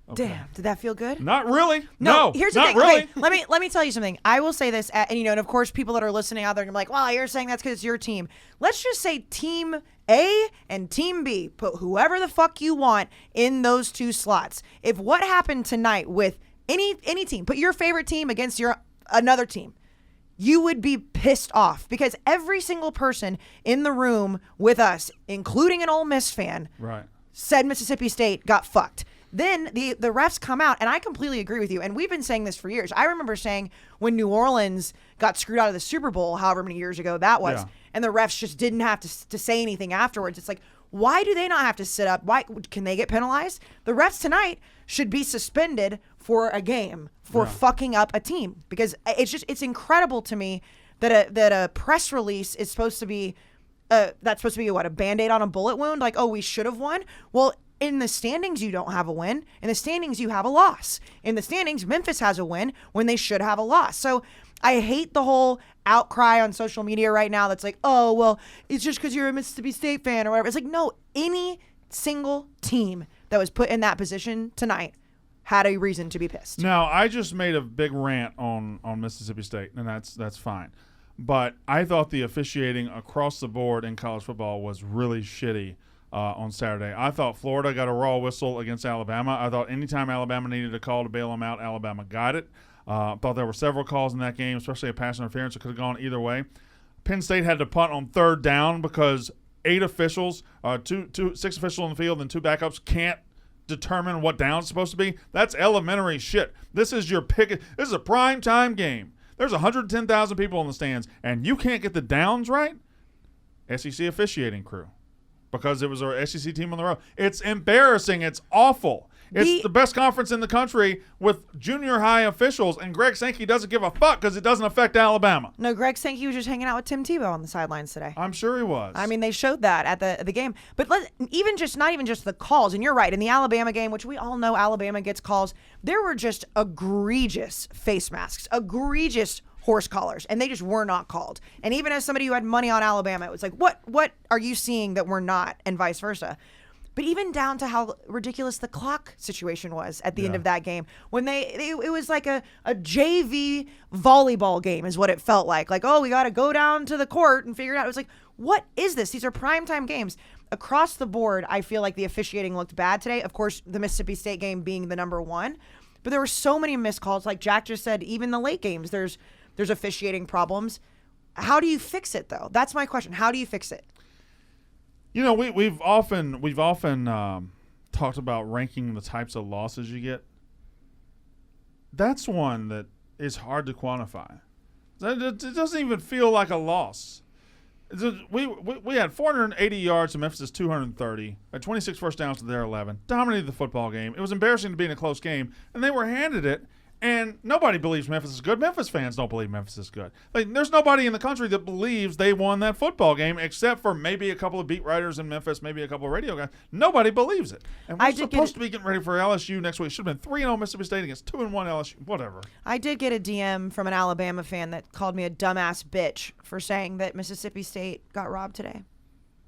C: Okay.
A: Damn, did that feel good?
C: Not really. No,
A: here's the
C: not
A: thing.
C: really.
A: Okay, let me tell you something. I will say this, and and of course, people that are listening out there are gonna be like, "Well, you're saying that's because it's your team." Let's just say Team A and Team B. Put whoever the fuck you want in those two slots. If what happened tonight with any team, put your favorite team against another team, you would be pissed off because every single person in the room with us, including an Ole Miss fan,
C: Right.
A: said Mississippi State got fucked. Then the refs come out, and I completely agree with you. And we've been saying this for years. I remember saying when New Orleans got screwed out of the Super Bowl, however many years ago that was, and the refs just didn't have to say anything afterwards. It's like, why do they not have to sit up? Why can they get penalized? The refs tonight should be suspended for a game for fucking up a team, because it's incredible to me that a press release is supposed to be that's supposed to be a Band-Aid on a bullet wound. Like, oh, we should have won. Well, in the standings, you don't have a win. In the standings, you have a loss. In the standings, Memphis has a win when they should have a loss. So I hate the whole outcry on social media right now that's like, oh, well, it's just because you're a Mississippi State fan or whatever. It's like, no, any single team that was put in that position tonight had a reason to be pissed.
C: Now, I just made a big rant on Mississippi State, and that's fine. But I thought the officiating across the board in college football was really shitty on Saturday. I thought Florida got a raw whistle against Alabama. I thought anytime Alabama needed a call to bail them out, Alabama got it. Thought there were several calls in that game, especially a pass interference that could have gone either way. Penn State had to punt on third down because 8 officials, 6 officials on the field and 2 backups can't determine what down it's supposed to be. That's elementary shit. This is your pick. This is a prime time game. There's 110,000 people in the stands, and you can't get the downs right? SEC officiating crew. Because it was our SEC team on the road. It's embarrassing. It's awful. It's the best conference in the country with junior high officials, and Greg Sankey doesn't give a fuck because it doesn't affect Alabama.
A: No, Greg Sankey was just hanging out with Tim Tebow on the sidelines today.
C: I'm sure he was.
A: I mean, they showed that at the game. But not even just the calls, and you're right, in the Alabama game, which we all know Alabama gets calls, there were just egregious face masks, egregious horse collars, and they just were not called. And even as somebody who had money on Alabama, it was like, what are you seeing that we're not, and vice versa. But even down to how ridiculous the clock situation was at the end of that game, when it was like a JV volleyball game is what it felt like. Like, oh, we got to go down to the court and figure it out. It was like, what is this? These are primetime games. Across the board, I feel like the officiating looked bad today. Of course, the Mississippi State game being the number one. But there were so many missed calls. Like Jack just said, even the late games, there's officiating problems. How do you fix it, though? That's my question. How do you fix it?
C: You know, we've often talked about ranking the types of losses you get. That's one that is hard to quantify. It doesn't even feel like a loss. We had 480 yards to Memphis' 230, had 26 first downs to their 11, dominated the football game. It was embarrassing to be in a close game, and they were handed it. And nobody believes Memphis is good. Memphis fans don't believe Memphis is good. Like, there's nobody in the country that believes they won that football game except for maybe a couple of beat writers in Memphis, maybe a couple of radio guys. Nobody believes it. And we're supposed to be getting ready for LSU next week. It should have been 3-0 Mississippi State against 2-1 LSU. Whatever.
A: I did get a DM from an Alabama fan that called me a dumbass bitch for saying that Mississippi State got robbed today.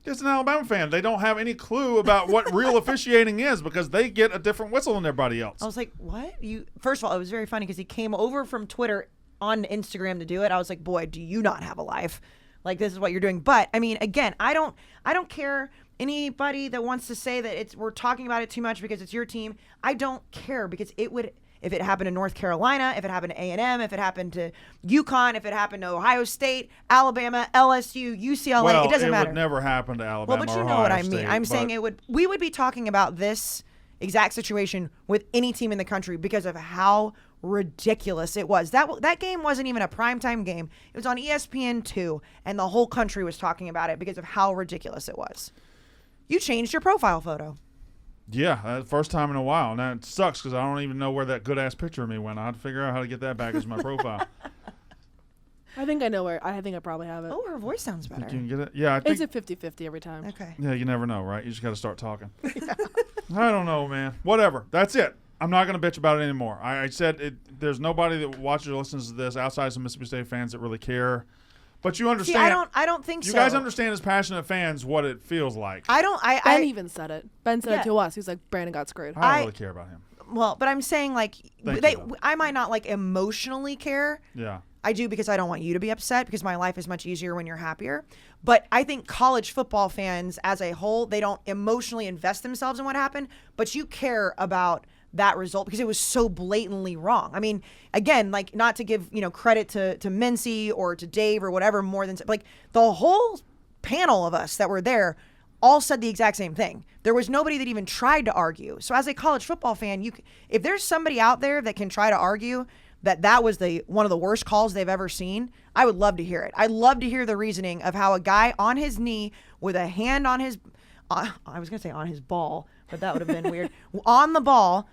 C: It's an Alabama fan. They don't have any clue about what real officiating is because they get a different whistle than everybody else.
A: I was like, what? First of all, it was very funny because he came over from Twitter on Instagram to do it. I was like, boy, do you not have a life? Like, this is what you're doing. But I mean, again, I don't care. Anybody that wants to say that we're talking about it too much because it's your team, I don't care because it would. If it happened to North Carolina, if it happened to A&M, if it happened to UConn, if it happened to Ohio State, Alabama, LSU, UCLA, it doesn't matter.
C: It would never happen to Alabama.
A: Well, but you
C: or
A: know
C: Ohio
A: what I mean.
C: State,
A: I'm saying we would be talking about this exact situation with any team in the country because of how ridiculous it was. That game wasn't even a primetime game. It was on ESPN2, and the whole country was talking about it because of how ridiculous it was. You changed your profile photo.
C: Yeah, first time in a while. Now, it sucks because I don't even know where that good-ass picture of me went. I have to figure out how to get that back as my profile.
D: I think I know where. I think I probably have it.
A: Oh, her voice sounds better.
C: Think you can get it? Yeah, I think.
D: It's a 50-50 every time.
A: Okay.
C: Yeah, you never know, right? You just got to start talking. I don't know, man. Whatever. That's it. I'm not going to bitch about it anymore. I said it. There's nobody that watches or listens to this outside some Mississippi State fans that really care. But you understand.
A: See, I don't think so.
C: You guys understand as passionate fans what it feels like.
D: Ben even said it. Ben said it to us. He's like, Brandon got screwed.
C: I don't really care about him.
A: Well, but I'm saying like I might not like emotionally care.
C: Yeah.
A: I do because I don't want you to be upset because my life is much easier when you're happier. But I think college football fans as a whole, they don't emotionally invest themselves in what happened, but you care about that result because it was so blatantly wrong. I mean, again, like not to give, credit to Mincy or to Dave or whatever more than like the whole panel of us that were there all said the exact same thing. There was nobody that even tried to argue. So as a college football fan, if there's somebody out there that can try to argue that was one of the worst calls they've ever seen, I would love to hear it. I'd love to hear the reasoning of how a guy on his knee with a hand on his, I was going to say on his ball, but that would have been weird, on the ball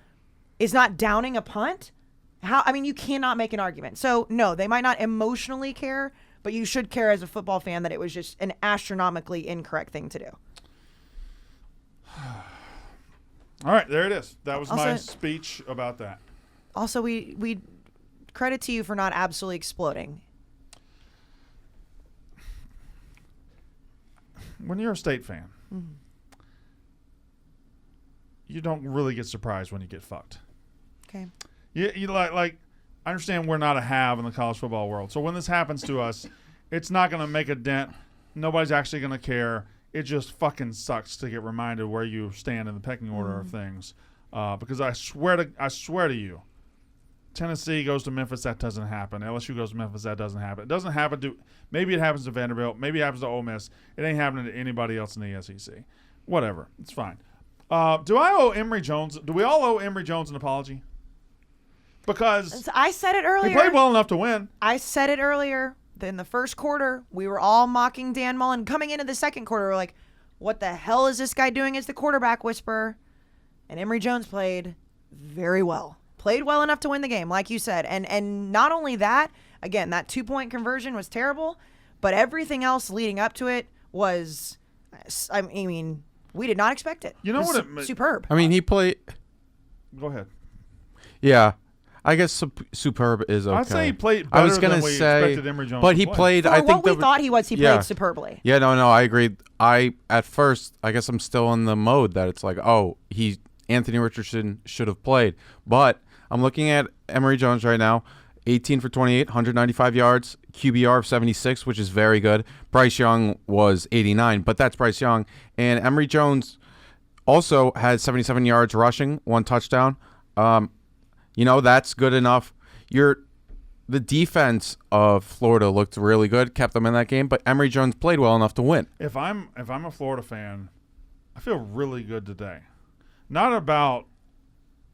A: is not downing a punt. You cannot make an argument. So no, they might not emotionally care, but you should care as a football fan that it was just an astronomically incorrect thing to do.
C: All right, there it is. That was my speech about that.
A: Also, we credit to you for not absolutely exploding.
C: When you're a State fan, you don't really get surprised when you get fucked.
A: Okay.
C: You like I understand we're not a have in the college football world. So when this happens to us, it's not going to make a dent. Nobody's actually going to care. It just fucking sucks to get reminded where you stand in the pecking order of things. Because I swear to you, Tennessee goes to Memphis, that doesn't happen. LSU goes to Memphis, that doesn't happen. It doesn't happen to – maybe it happens to Vanderbilt. Maybe it happens to Ole Miss. It ain't happening to anybody else in the SEC. Whatever. It's fine. Do we all owe Emory Jones an apology? Because
A: I said it earlier.
C: He played well enough to win.
A: I said it earlier. In the first quarter, we were all mocking Dan Mullen. Coming into the second quarter, we're like, what the hell is this guy doing as the quarterback whisperer? And Emory Jones played very well. Played well enough to win the game, like you said. And not only that, again, that 2-point conversion was terrible, but everything else leading up to it was, I mean, we did not expect it.
C: You know
A: it was superb.
B: I mean, he played.
C: Go ahead.
B: Yeah. I guess superb is okay.
C: I'd say he played better than we expected Emory Jones
B: but
C: to
B: he
C: play.
B: played.
A: For
B: I think
A: what we thought he was, he played superbly.
B: Yeah, no, I agreed. At first, I guess I'm still in the mode that it's like, Anthony Richardson should have played. But I'm looking at Emory Jones right now, 18 for 28, 195 yards, QBR of 76, which is very good. Bryce Young was 89, but that's Bryce Young. And Emory Jones also had 77 yards rushing, 1 touchdown. That's good enough. The defense of Florida looked really good, kept them in that game, but Emory Jones played well enough to win.
C: If I'm a Florida fan, I feel really good today. Not about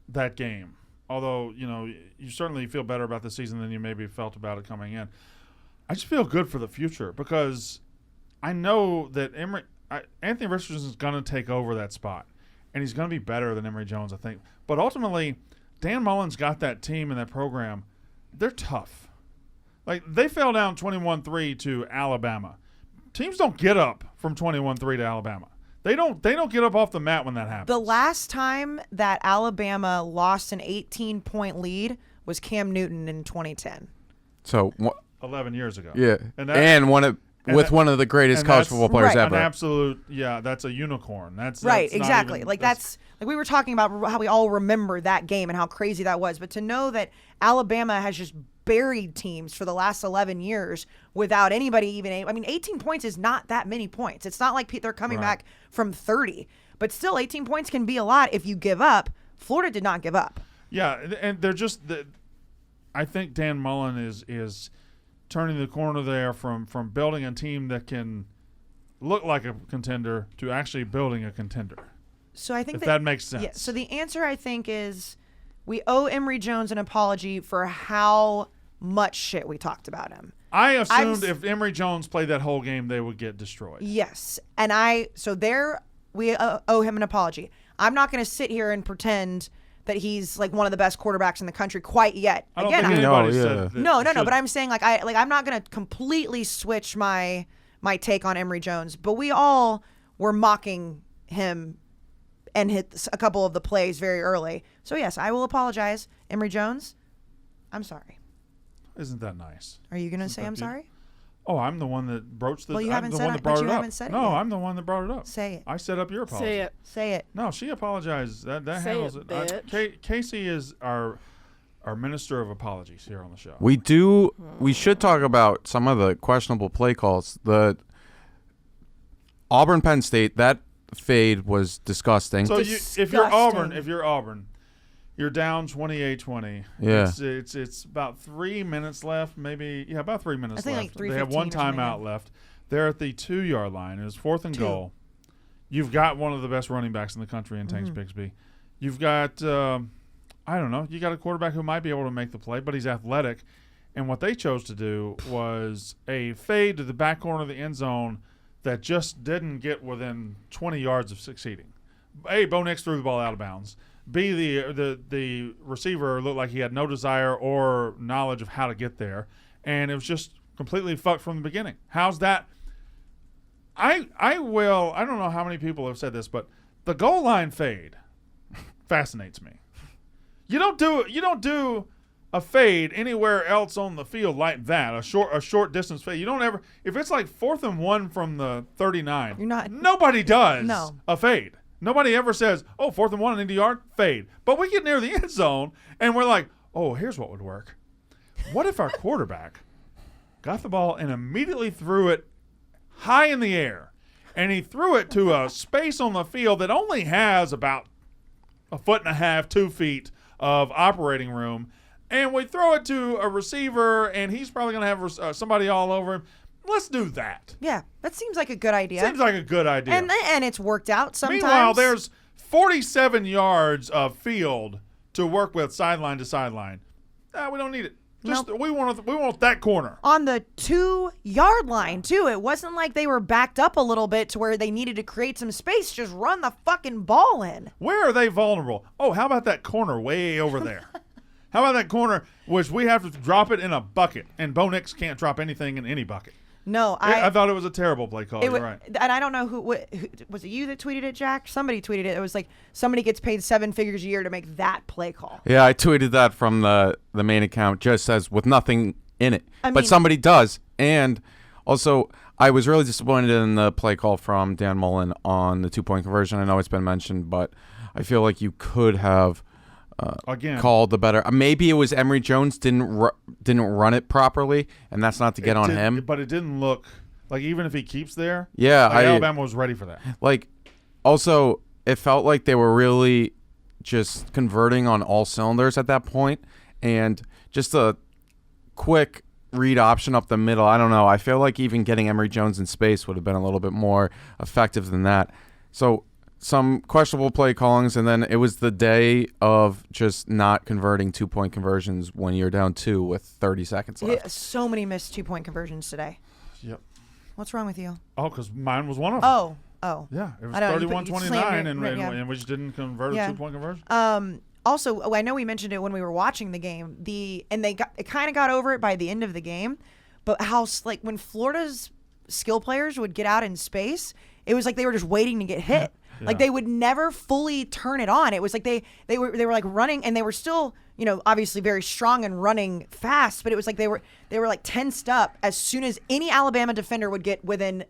C: that game, although, you certainly feel better about the season than you maybe felt about it coming in. I just feel good for the future because I know that Anthony Richardson is going to take over that spot, and he's going to be better than Emory Jones, I think. But ultimately, Dan Mullen's got that team and that program. They're tough. Like, they fell down 21-3 to Alabama. Teams don't get up from 21-3 to Alabama. They don't get up off the mat when that happens.
A: The last time that Alabama lost an 18-point lead was Cam Newton in 2010.
B: So
C: 11 years ago.
B: Yeah, with one of the greatest college football players ever.
C: An absolute, that's a unicorn. That's
A: right,
C: that's
A: exactly.
C: Even,
A: like that's like we were talking about how we all remember that game and how crazy that was. But to know that Alabama has just buried teams for the last 11 years without anybody even. I mean, 18 points is not that many points. It's not like they're coming back from 30, but still, 18 points can be a lot if you give up. Florida did not give up.
C: Yeah, and they're just. I think Dan Mullen is turning the corner there from building a team that can look like a contender to actually building a contender.
A: So I think
C: that makes sense.
A: Yeah. So the answer I think is we owe Emory Jones an apology for how much shit we talked about him.
C: I assumed if Emory Jones played that whole game, they would get destroyed.
A: Yes, and we owe him an apology. I'm not going to sit here and pretend that he's like one of the best quarterbacks in the country quite yet.
C: I don't think anybody said that.
A: No. But I'm saying I'm not going to completely switch my take on Emory Jones. But we all were mocking him and hit a couple of the plays very early. So yes, I will apologize, Emory Jones. I'm sorry.
C: Isn't that nice?
A: Are you going to say I'm sorry?
C: Oh, I'm the one that broached this.
A: Well, you
C: I'm
A: haven't
C: the
A: said
C: one
A: it,
C: that brought
A: but you
C: it up.
A: haven't said it
C: No,
A: yet.
C: I'm the one that brought it up.
A: Say it.
C: I set up your apology.
D: Say it.
A: Say it.
C: No, she apologized. That
D: Say
C: handles
D: it,
C: it.
D: bitch.
C: Casey is our minister of apologies here on the show.
B: We should talk about some of the questionable play calls. The Auburn Penn State, that fade was disgusting.
C: So if you're Auburn, you're down 28-20.
B: Yeah.
C: It's about 3 minutes left, maybe. Yeah, about 3 minutes
A: I think
C: left.
A: like
C: They have one
A: 3:15 or something.
C: timeout left. They're at the 2-yard line. It was 4th and goal. You've got one of the best running backs in the country in Tanks Bixby. You've got, I don't know, you got a quarterback who might be able to make the play, but he's athletic. And what they chose to do was a fade to the back corner of the end zone that just didn't get within 20 yards of succeeding. A, Bo Nix threw the ball out of bounds. B, the receiver looked like he had no desire or knowledge of how to get there. And it was just completely fucked from the beginning. How's that? I don't know how many people have said this, but the goal line fade fascinates me. You don't do a fade anywhere else on the field like that, a short distance fade. You don't ever, if it's like 4th and 1 from the 39, nobody does a fade. Nobody ever says, 4th and 1 into yard, fade. But we get near the end zone and we're like, here's what would work. What if our quarterback got the ball and immediately threw it high in the air, and he threw it to a space on the field that only has about 1.5 feet, 2 feet of operating room, and we throw it to a receiver, and he's probably going to have somebody all over him. Let's do that.
A: Yeah, that seems like a good idea.
C: Seems like a good idea.
A: And it's worked out sometimes.
C: Meanwhile, there's 47 yards of field to work with sideline to sideline. We don't need it. Just we want that corner.
A: On the 2-yard line, too. It wasn't like they were backed up a little bit to where they needed to create some space. Just run the fucking ball in.
C: Where are they vulnerable? How about that corner way over there? How about that corner, which we have to drop it in a bucket, and Bo Nix can't drop anything in any bucket?
A: No,
C: I thought it was a terrible play call. You're right.
A: And I don't know who was it. You that tweeted it, Jack? Somebody tweeted it. It was like somebody gets paid 7 figures a year to make that play call.
B: Yeah, I tweeted that from the main account. Just says with nothing in it, but somebody does. And also, I was really disappointed in the play call from Dan Mullen on the 2-point conversion. I know it's been mentioned, but I feel like you could have.
C: Again,
B: called the better. Maybe it was Emory Jones didn't run it properly, and that's not to get on him.
C: But it didn't look like, even if he keeps there.
B: Yeah,
C: Alabama was ready for that.
B: Also, it felt like they were really just converting on all cylinders at that point, and just a quick read option up the middle. I don't know. I feel like even getting Emory Jones in space would have been a little bit more effective than that. So. Some questionable play callings, and then it was the day of just not converting 2-point conversions when you're down 2 with 30 seconds left.
A: Yeah, so many missed 2-point conversions today.
C: Yep.
A: What's wrong with you?
C: Because mine was one of them.
A: Oh.
C: Yeah, it was 31-29, and we just didn't convert a 2-point conversion.
A: Also, I know we mentioned it when we were watching the game. It kind of got over it by the end of the game, but when Florida's skill players would get out in space, it was like they were just waiting to get hit. Like they would never fully turn it on. It was like they were like running, and they were still, obviously very strong and running fast, but it was like they were like tensed up as soon as any Alabama defender would get within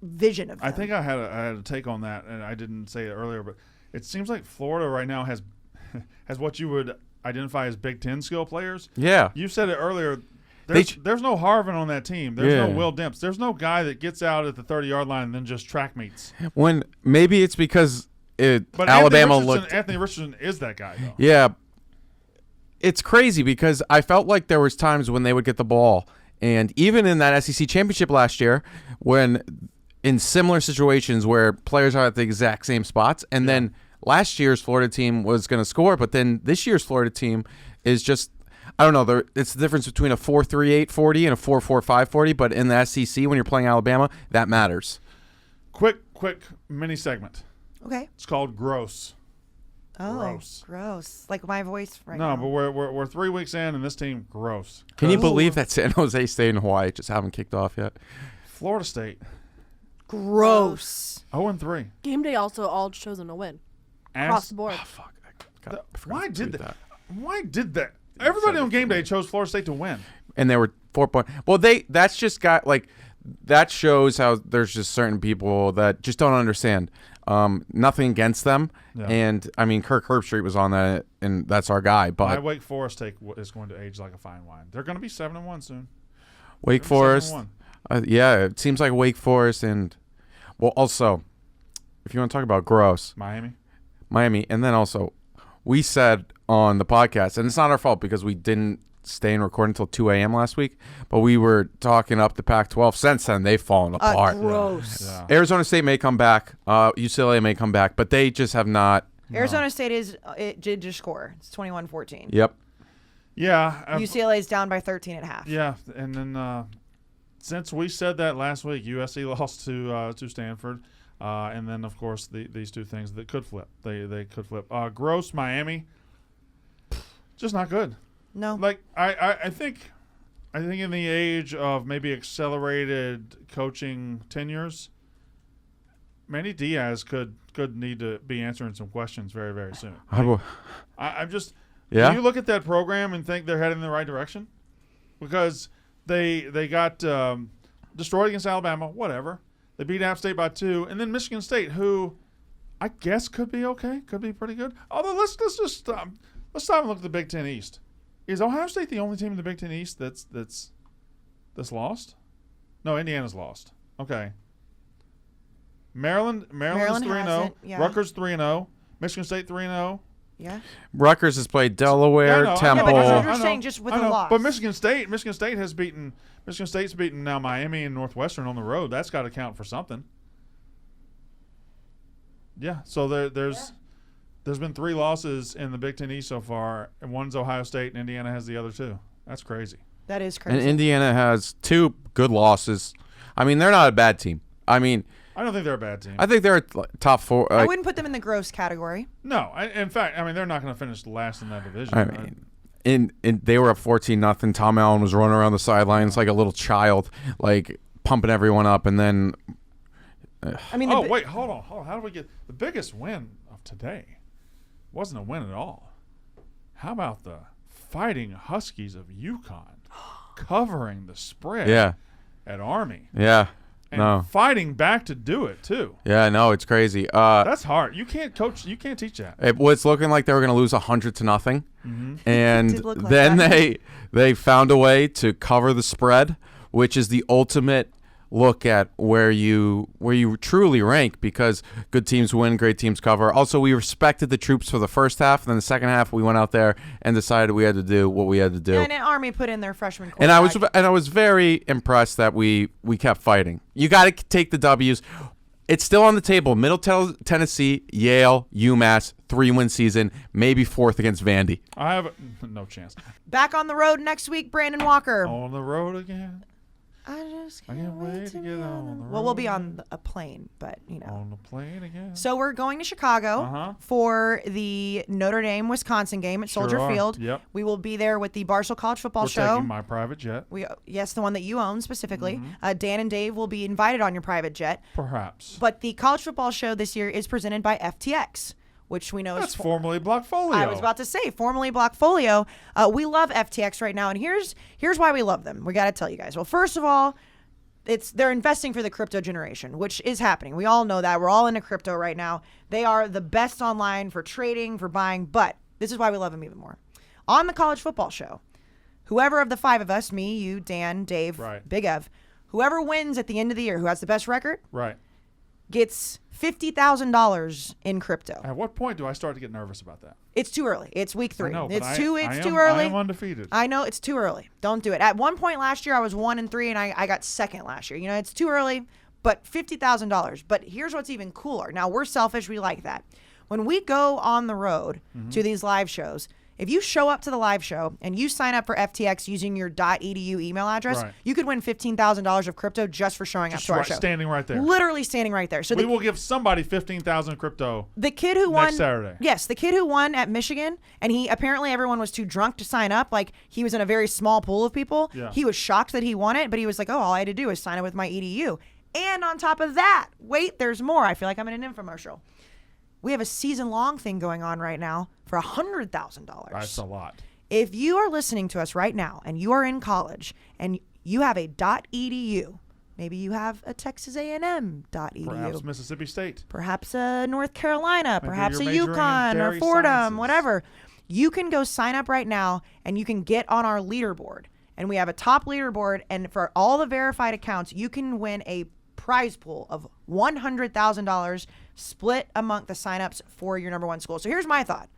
A: vision of them.
C: I think I had a take on that, and I didn't say it earlier, but it seems like Florida right now has what you would identify as Big Ten skill players.
B: Yeah.
C: You said it earlier. There's no Harvin on that team. There's no Will Demps. There's no guy that gets out at the 30-yard line and then just track meets.
B: When maybe it's because Alabama looked.
C: Anthony Richardson is that guy, though.
B: Yeah. It's crazy because I felt like there was times when they would get the ball, and even in that SEC championship last year, when in similar situations where players are at the exact same spots, and then last year's Florida team was going to score, but then this year's Florida team is just. I don't know. It's the difference between a 4.38 40 and a 4.45 40, but in the SEC, when you're playing Alabama, that matters.
C: Quick mini segment.
A: Okay.
C: It's called Gross.
A: Oh, gross. Like my voice right now.
C: No, but we're 3 weeks in, and this team, gross.
B: Can you believe that San Jose State and Hawaii just haven't kicked off yet?
C: Florida State.
A: Gross.
C: 0-3.
D: Game day also all chosen to win. Across the board.
B: Oh, fuck.
C: Why did that? Why did that? Everybody on game day chose Florida State to win.
B: And they were 4 point. Well, that's just got that shows how there's just certain people that just don't understand. Nothing against them. Yeah. And I mean, Kirk Herbstreit was on that, and that's our guy. But
C: my Wake Forest take is going to age like a fine wine. They're going to be 7-1 soon.
B: Wake Forest. Yeah, it seems like Wake Forest, and also, if you want to talk about gross,
C: Miami,
B: and then also, we said on the podcast, and it's not our fault because we didn't stay and record until 2 a.m. last week, but we were talking up the Pac-12. Since then, they've fallen apart.
A: Gross.
C: Yeah.
B: Arizona State may come back. UCLA may come back, but they just have not.
A: Arizona State did just score. It's 21-14.
B: Yep.
C: Yeah.
A: UCLA is down by 13 at half.
C: Yeah, and then since we said that last week, USC lost to Stanford. And then, of course, these two things that could flip. They could flip. Gross, Miami, just not good.
A: No.
C: Like I think in the age of maybe accelerated coaching tenures, Manny Diaz could need to be answering some questions very, very soon. I'm just.
B: Yeah.
C: Do you look at that program and think they're heading in the right direction? Because they got destroyed against Alabama. Whatever. They beat App State by 2, and then Michigan State, who I guess could be okay, could be pretty good. Although let's just stop and look at the Big Ten East. Is Ohio State the only team in the Big Ten East that's lost? No, Indiana's lost. Okay. Maryland is 3-0.
A: Yeah.
C: Rutgers 3-0. Michigan State 3-0.
A: Yeah.
B: Rutgers has played Delaware, Temple.
A: Yeah, but you're saying just with a loss.
C: But Michigan State has beaten. Michigan State's beaten now Miami and Northwestern on the road. That's got to count for something. Yeah. So there's been 3 losses in the Big Ten East so far, and one's Ohio State, and Indiana has the other 2. That's crazy.
A: That is crazy.
B: And Indiana has 2 good losses. I mean, they're not a bad team. I mean,
C: I don't think they're a bad team.
B: I think they're top 4.
A: I wouldn't put them in the gross category.
C: No. In fact, I mean, they're not going to finish last in that division.
B: I mean, they were up 14-0. Tom Allen was running around the sidelines like a little child, like pumping everyone up, and then.
A: I mean.
C: Wait, hold on. How do we get the biggest win of today? Wasn't a win at all. How about the Fighting Huskies of UConn covering the spread?
B: Yeah.
C: At Army.
B: Yeah.
C: And fighting back to do it too.
B: Yeah, no, it's crazy.
C: That's hard. You can't coach. You can't teach that.
B: It was looking like they were going to lose 100-0,
C: mm-hmm.
B: and
A: like
B: then
A: that.
B: they found a way to cover the spread, which is the ultimate look at where you truly rank, because good teams win, great teams cover. Also, we respected the troops for the first half, and then the second half we went out there and decided we had to do what we had to do.
A: Yeah, and Army put in their freshman quarterback.
B: And I was very impressed that we kept fighting. You got to take the W's. It's still on the table. Middle Tennessee, Yale, UMass, 3-win season, maybe 4th against Vandy.
C: I have no chance.
A: Back on the road next week, Brandon Walker.
C: On the road again.
A: I just
C: I can't wait to get on the road.
A: Well, we'll be on a plane, but
C: On the plane again.
A: So we're going to Chicago for the Notre Dame Wisconsin game at Soldier
C: Sure are.
A: Field.
C: Yep.
A: We will be there with the Barstool College Football
C: We're
A: Show.
C: taking my private jet.
A: Yes, the one that you own specifically. Dan and Dave will be invited on your private jet.
C: Perhaps.
A: But the College Football Show this year is presented by FTX, which we know
C: That's
A: is
C: formerly Blockfolio.
A: I was about to say formerly Blockfolio. We love FTX right now, and here's why we love them. We got to tell you guys. Well, first of all, they're investing for the crypto generation, which is happening. We all know that. We're all into crypto right now. They are the best online for trading, for buying, but this is why we love them even more. On the College Football Show, whoever of the five of us, me, you, Dan, Dave, Big Ev, whoever wins at the end of the year, who has the best record, gets $50,000 in crypto.
C: At what point do I start to get nervous about that?
A: It's too early. It's week 3.
C: I know,
A: It's
C: but
A: too
C: I
A: early.
C: am undefeated.
A: I know it's too early. Don't do it. At one point last year, I was 1-3, and I got second last year. It's too early, but $50,000. But here's what's even cooler. Now, we're selfish. We like that. When we go on the road to these live shows, if you show up to the live show and you sign up for FTX using your .edu email address, you could win $15,000 of crypto just for showing up to our show.
C: Standing right there.
A: Literally standing right there. So
C: we will give somebody $15,000 crypto.
A: The kid who won
C: next Saturday.
A: Yes, the kid who won at Michigan, and he apparently everyone was too drunk to sign up. Like he was in a very small pool of people.
C: Yeah.
A: He was shocked that he won it, but he was like, "Oh, all I had to do is sign up with my EDU." And on top of that, wait, there's more. I feel like I'm in an infomercial. We have a season-long thing going on right now for $100,000.
C: That's a lot.
A: If you are listening to us right now and you are in college and you have a .edu, maybe you have a Texas A&M .edu.
C: Perhaps Mississippi State.
A: Perhaps a North Carolina.
C: Maybe
A: perhaps a
C: you're majoring in
A: UConn or
C: dairy
A: Fordham,
C: sciences.
A: whatever. You can go sign up right now and you can get on our leaderboard. And we have a top leaderboard. And for all the verified accounts, you can win a prize pool of $100,000 split among the signups for your number one school. So here's my thought.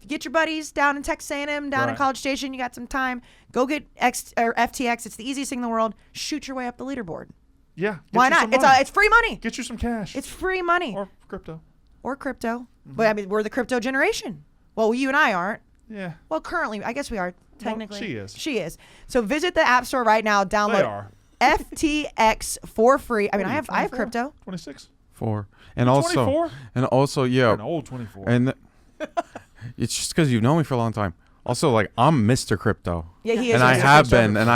A: Get your buddies down in Texas A&M, down in College Station. You got some time. Go get FTX. It's the easiest thing in the world. Shoot your way up the leaderboard.
C: Yeah.
A: Why not? It's free money.
C: Get you some cash.
A: It's free money.
C: Or crypto.
A: But I mean, we're the crypto generation. Well, you and I aren't.
C: Yeah.
A: Well, currently, I guess we are technically.
C: Well,
A: She is. So visit the App Store right now. Download
C: They are.
A: FTX for free. I mean, I have
C: 24?
A: crypto.
C: 26.
B: 4. And also,
C: 24?
B: yeah.
C: An old 24.
B: And it's just because you've known me for a long time. Also, like, I'm Mr. Crypto.
A: Yeah, he is.
B: And I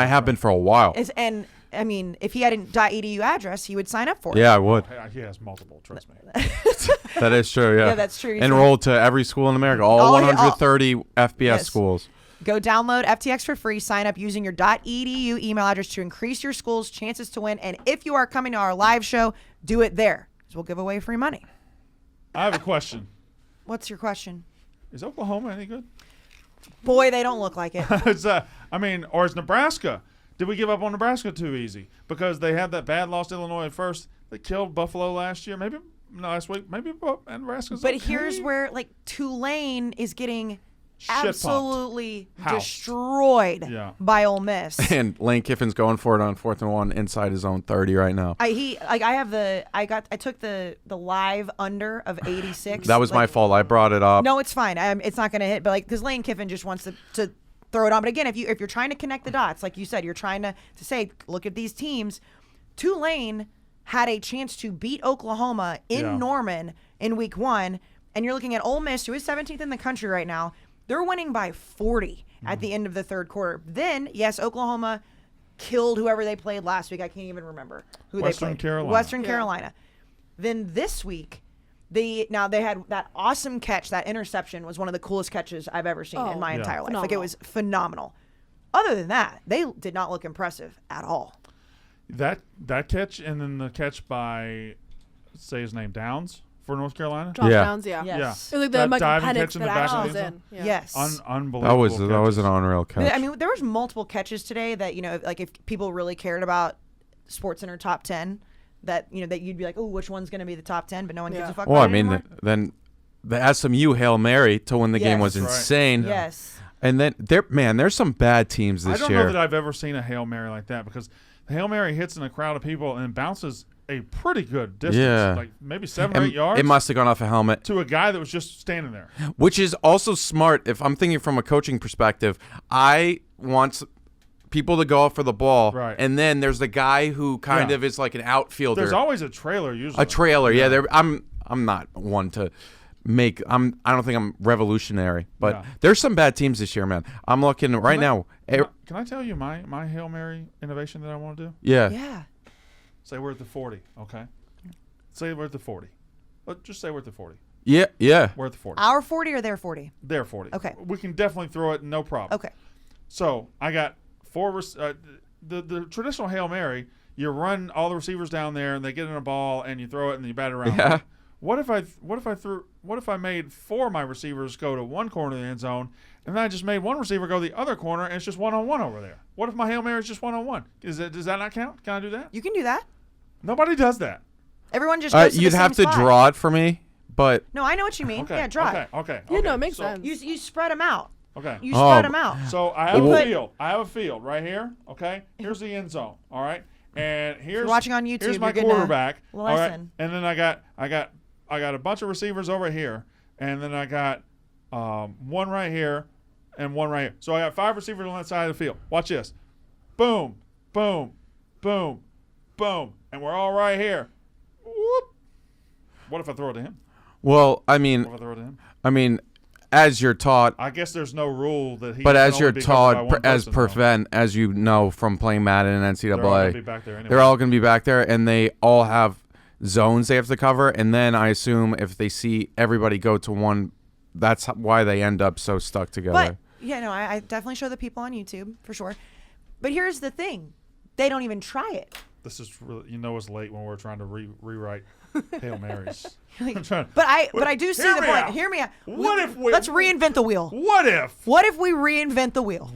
B: have been for a while.
A: And I mean, if he had an .edu address, he would sign up for it.
B: Yeah, I would.
C: He has multiple, trust me.
B: That is true, yeah.
A: Yeah, that's true.
B: Enrolled to every school in America, all 130 FBS schools.
A: Go download FTX for free. Sign up using your .edu email address to increase your school's chances to win. And if you are coming to our live show, do it there, because we'll give away free money.
C: I have a question.
A: What's your question?
C: Is Oklahoma any good?
A: Boy, they don't look like it.
C: Or is Nebraska? Did we give up on Nebraska too easy? Because they had that bad loss to Illinois at first. They killed Buffalo last year. Maybe last week. Maybe Nebraska's
A: But
C: okay.
A: here's where, like, Tulane is getting
C: Shit-pumped.
A: absolutely
C: Housed.
A: destroyed by Ole Miss.
B: And Lane Kiffin's going for it on 4th and 1 inside his own 30 right now.
A: I took the live under of 86.
B: That was my fault. I brought it up.
A: No, it's fine. It's not going to hit, but like, because Lane Kiffin just wants to throw it on. But again, if you're trying to connect the dots, like you said, you're trying to say, look at these teams. Tulane had a chance to beat Oklahoma in Norman in week 1, and you're looking at Ole Miss, who is 17th in the country right now. They're winning by 40 at the end of the third quarter. Then, yes, Oklahoma killed whoever they played last week. I can't even remember who they played. Western Carolina. Then this week, they had that awesome catch. That interception was one of the coolest catches I've ever seen in my entire life.
D: Phenomenal.
A: Like, it was phenomenal. Other than that, they did not look impressive at all.
C: That catch, and then the catch by, say his name, Downs for North Carolina.
D: Josh Downs,
A: Yes.
D: It was like the Michael
C: diving
D: Penix
C: catch in the
D: that
C: back
D: actually
C: of
D: was
C: the
D: in. Yeah.
A: Yes.
C: Unbelievable.
B: That was an unreal catch.
A: I mean, there was multiple catches today that, like, if people really cared about SportsCenter top 10, that you'd be like, oh, which one's going to be the top 10, but no one gives a fuck
B: well,
A: about
B: I
A: it
B: mean,
A: anymore.
B: then the SMU Hail Mary to win the game was
C: That's right.
B: insane.
A: Yes.
B: And then there's some bad teams this year.
C: I don't know that I've ever seen a Hail Mary like that, because the Hail Mary hits in a crowd of people and bounces a pretty good distance, like maybe 7 or 8 yards.
B: It must have gone off a helmet.
C: To a guy that was just standing there.
B: Which is also smart. If I'm thinking from a coaching perspective, I want people to go up for the ball,
C: Right.
B: and then there's the guy who kind of is like an outfielder.
C: There's always a trailer usually.
B: A trailer, yeah. I'm not one to make. I don't think I'm revolutionary, but there's some bad teams this year, man. I'm looking right now.
C: Can I tell you my Hail Mary innovation that I want to do?
B: Yeah.
A: Yeah.
C: Say we're at the 40, okay? Say we're at the 40. Let's just say we're at the 40.
B: Yeah. Yeah.
C: We're at the 40.
A: Our 40 or their 40?
C: They're 40.
A: Okay.
C: We can definitely throw it, no problem.
A: Okay.
C: So I got the traditional Hail Mary. You run all the receivers down there, and they get in a ball, and you throw it, and you bat it around.
B: Yeah.
C: What if I made 4 of my receivers go to one corner of the end zone, and then I just made one receiver go to the other corner, and it's just 1-on-1 over there? What if my Hail Mary is just 1-on-1? Does that not count? Can I do that?
A: You can do that.
C: Nobody does that.
A: Everyone just goes to
B: you'd
A: the
B: have
A: same
B: to
A: spot.
B: draw it for me, but
A: No, I know what you mean.
C: Okay.
A: Yeah, draw it.
C: Okay.
D: Yeah, no, it makes
C: So-
D: sense.
A: You spread them out.
C: Okay.
A: You spread them out.
C: So I have
A: You
C: a
A: put-
C: field. I have a field right here. Okay. Here's the end zone. All right. And here's
A: watching on YouTube,
C: Here's my
A: you're getting
C: quarterback.
A: a
C: All right.
A: lesson.
C: And then I got a bunch of receivers over here, and then I got one right here, and one right here. So I got 5 receivers on that side of the field. Watch this. Boom, boom, boom, boom, and we're all right here. Whoop. What if I throw it to him?
B: well, I
C: What if I
B: mean,
C: throw it to him?
B: as you're taught,
C: I guess there's no rule that he.
B: but
C: can
B: as
C: only
B: you're
C: be covered by
B: taught,
C: one
B: as
C: person, though.
B: prevent, as you know from playing Madden and
C: They're all gonna be
B: NCAA,
C: back there anyway.
B: they're all going to be back there, and they all have zones they have to cover. And then I assume if they see everybody go to one, that's why they end up so stuck together.
A: But yeah, no, I definitely show the people on YouTube for sure. But here's the thing: they don't even try it.
C: This is really, it's late when we're trying to rewrite Hail Marys.
A: Like,
C: I'm trying.
A: but I do see
C: Hear
A: the
C: me
A: point.
C: out.
A: Hear me out.
C: What if we-
A: let's reinvent the wheel?
C: What if
A: We reinvent the wheel?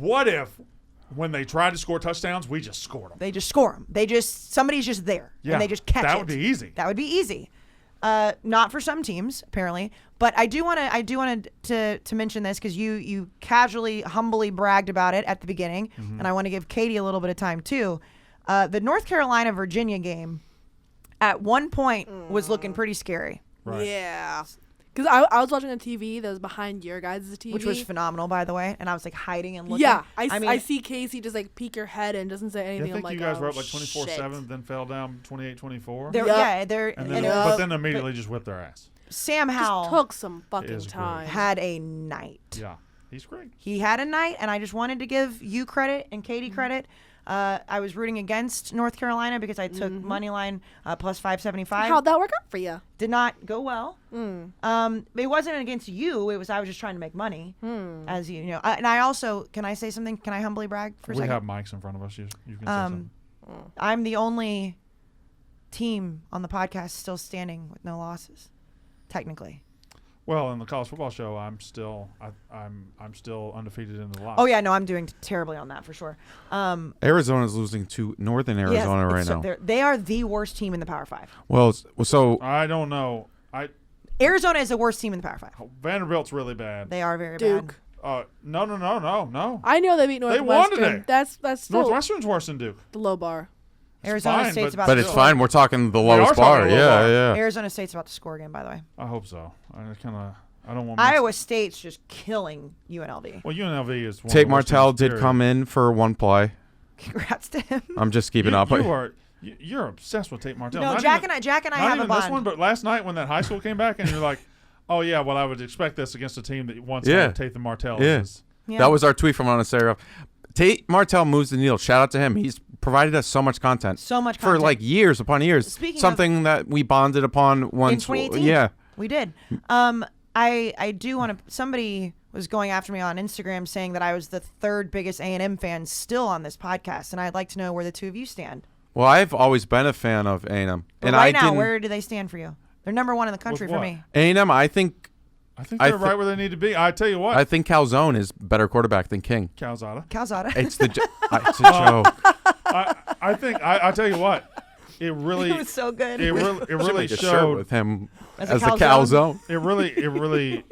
C: when they tried to score touchdowns, we just scored them?
A: They just score them. Somebody's just there and they just catch it.
C: That would be easy.
A: That would be easy. Not for some teams apparently, but I do want to mention this because you casually, humbly bragged about it at the beginning,
C: Mm-hmm.
A: and I want to give Katie a little bit of time too. The North Carolina Virginia game at one point was looking pretty scary,
C: Right.
D: Yeah. Because I was watching a TV that was behind your guys' TV.
A: which was phenomenal, by the way, and I was like hiding and looking.
D: Yeah.
A: mean,
D: I see Casey just like peek your head and doesn't say
C: I
D: anything.
C: think
D: I'm like,
C: you guys
D: oh,
C: were up like
D: shit.
C: 24-7, then fell down 28-24.
A: they're
D: Yup.
A: yeah, they're
C: And
A: and
C: then,
A: it was-
C: but then immediately just whipped their ass.
A: Sam
D: Just
A: Howell
D: took some
C: is
D: fucking
C: great.
D: time.
A: had a night.
C: Yeah, he's great.
A: He had a night, and I just wanted to give you credit and Katie credit. I was rooting against North Carolina because I took money line plus 575.
D: How'd that work out for you?
A: Did not go well. It wasn't against you. I was just trying to make money, as you know. And I also, can I say something? Can I humbly brag for a
C: We
A: second?
C: have mics in front of us. You can say something.
A: I'm the only team on the podcast still standing with no losses, technically.
C: Well, in the college football show, I'm still undefeated in the loss.
A: Oh yeah, no, I'm doing terribly on that for sure.
B: Arizona's losing to Northern Arizona right now.
A: They are the worst team in the Power Five.
B: Well, so
C: I don't know.
A: Arizona is the worst team in the Power Five.
C: Vanderbilt's really bad.
A: They are very
D: Duke.
A: bad.
C: No.
D: I know they beat
C: They
D: Northwestern.
C: won today.
D: That's still
C: Northwestern's worse than Duke.
D: the low bar.
A: Arizona
C: fine,
A: State's about
B: but
A: to
B: it's
A: score.
B: fine. We're talking the
C: are
B: lowest
C: talking
B: bar.
C: the low
B: Yeah,
C: bar.
B: yeah.
A: Arizona State's about to score again, by the way.
C: I hope so. I don't want
A: Iowa State's just killing UNLV.
C: Well, UNLV is one
B: Tate
C: of the worst
B: Martell
C: teams,
B: did
C: period.
B: come in for one play.
A: Congrats to him.
B: I'm just keeping up.
C: You're obsessed with Tate Martell.
A: No,
C: Not
A: Jack
C: even-
A: and I
C: not
A: have a
C: even this
A: bond.
C: one, but last night when that high school came back and you're like, oh yeah, well I would expect this against a team that once
B: Yeah.
C: had Tate Martell.
B: Yeah.
A: Yeah.
B: That was our tweet from Honestly. Tate Martell moves the needle. Shout out to him. He's provided us so much content.
A: So much
B: For
A: content.
B: like years upon years.
A: Speaking
B: Something that we bonded upon
A: in
B: once.
A: 2018.
B: Yeah.
A: We did. I do want to. Somebody was going after me on Instagram saying that I was the third biggest A&M fan still on this podcast, and I'd like to know where the two of you stand.
B: Well, I've always been a fan of A&M.
A: But
B: And
A: right
B: I
A: now,
B: didn't.
A: where do they stand for you? They're number one in the country for
C: what?
A: me.
B: A&M, I think
C: they're right where they need to be. I tell you what,
B: Calzone is better quarterback than King.
C: Calzada.
A: Calzada.
B: It's it's a joke.
C: I tell you what, it really
A: It was so good.
C: It
B: Should
C: really
B: make a shirt
C: showed.
B: with him
A: As
B: as
A: a
B: the
A: calzone?
B: calzone.
C: It really.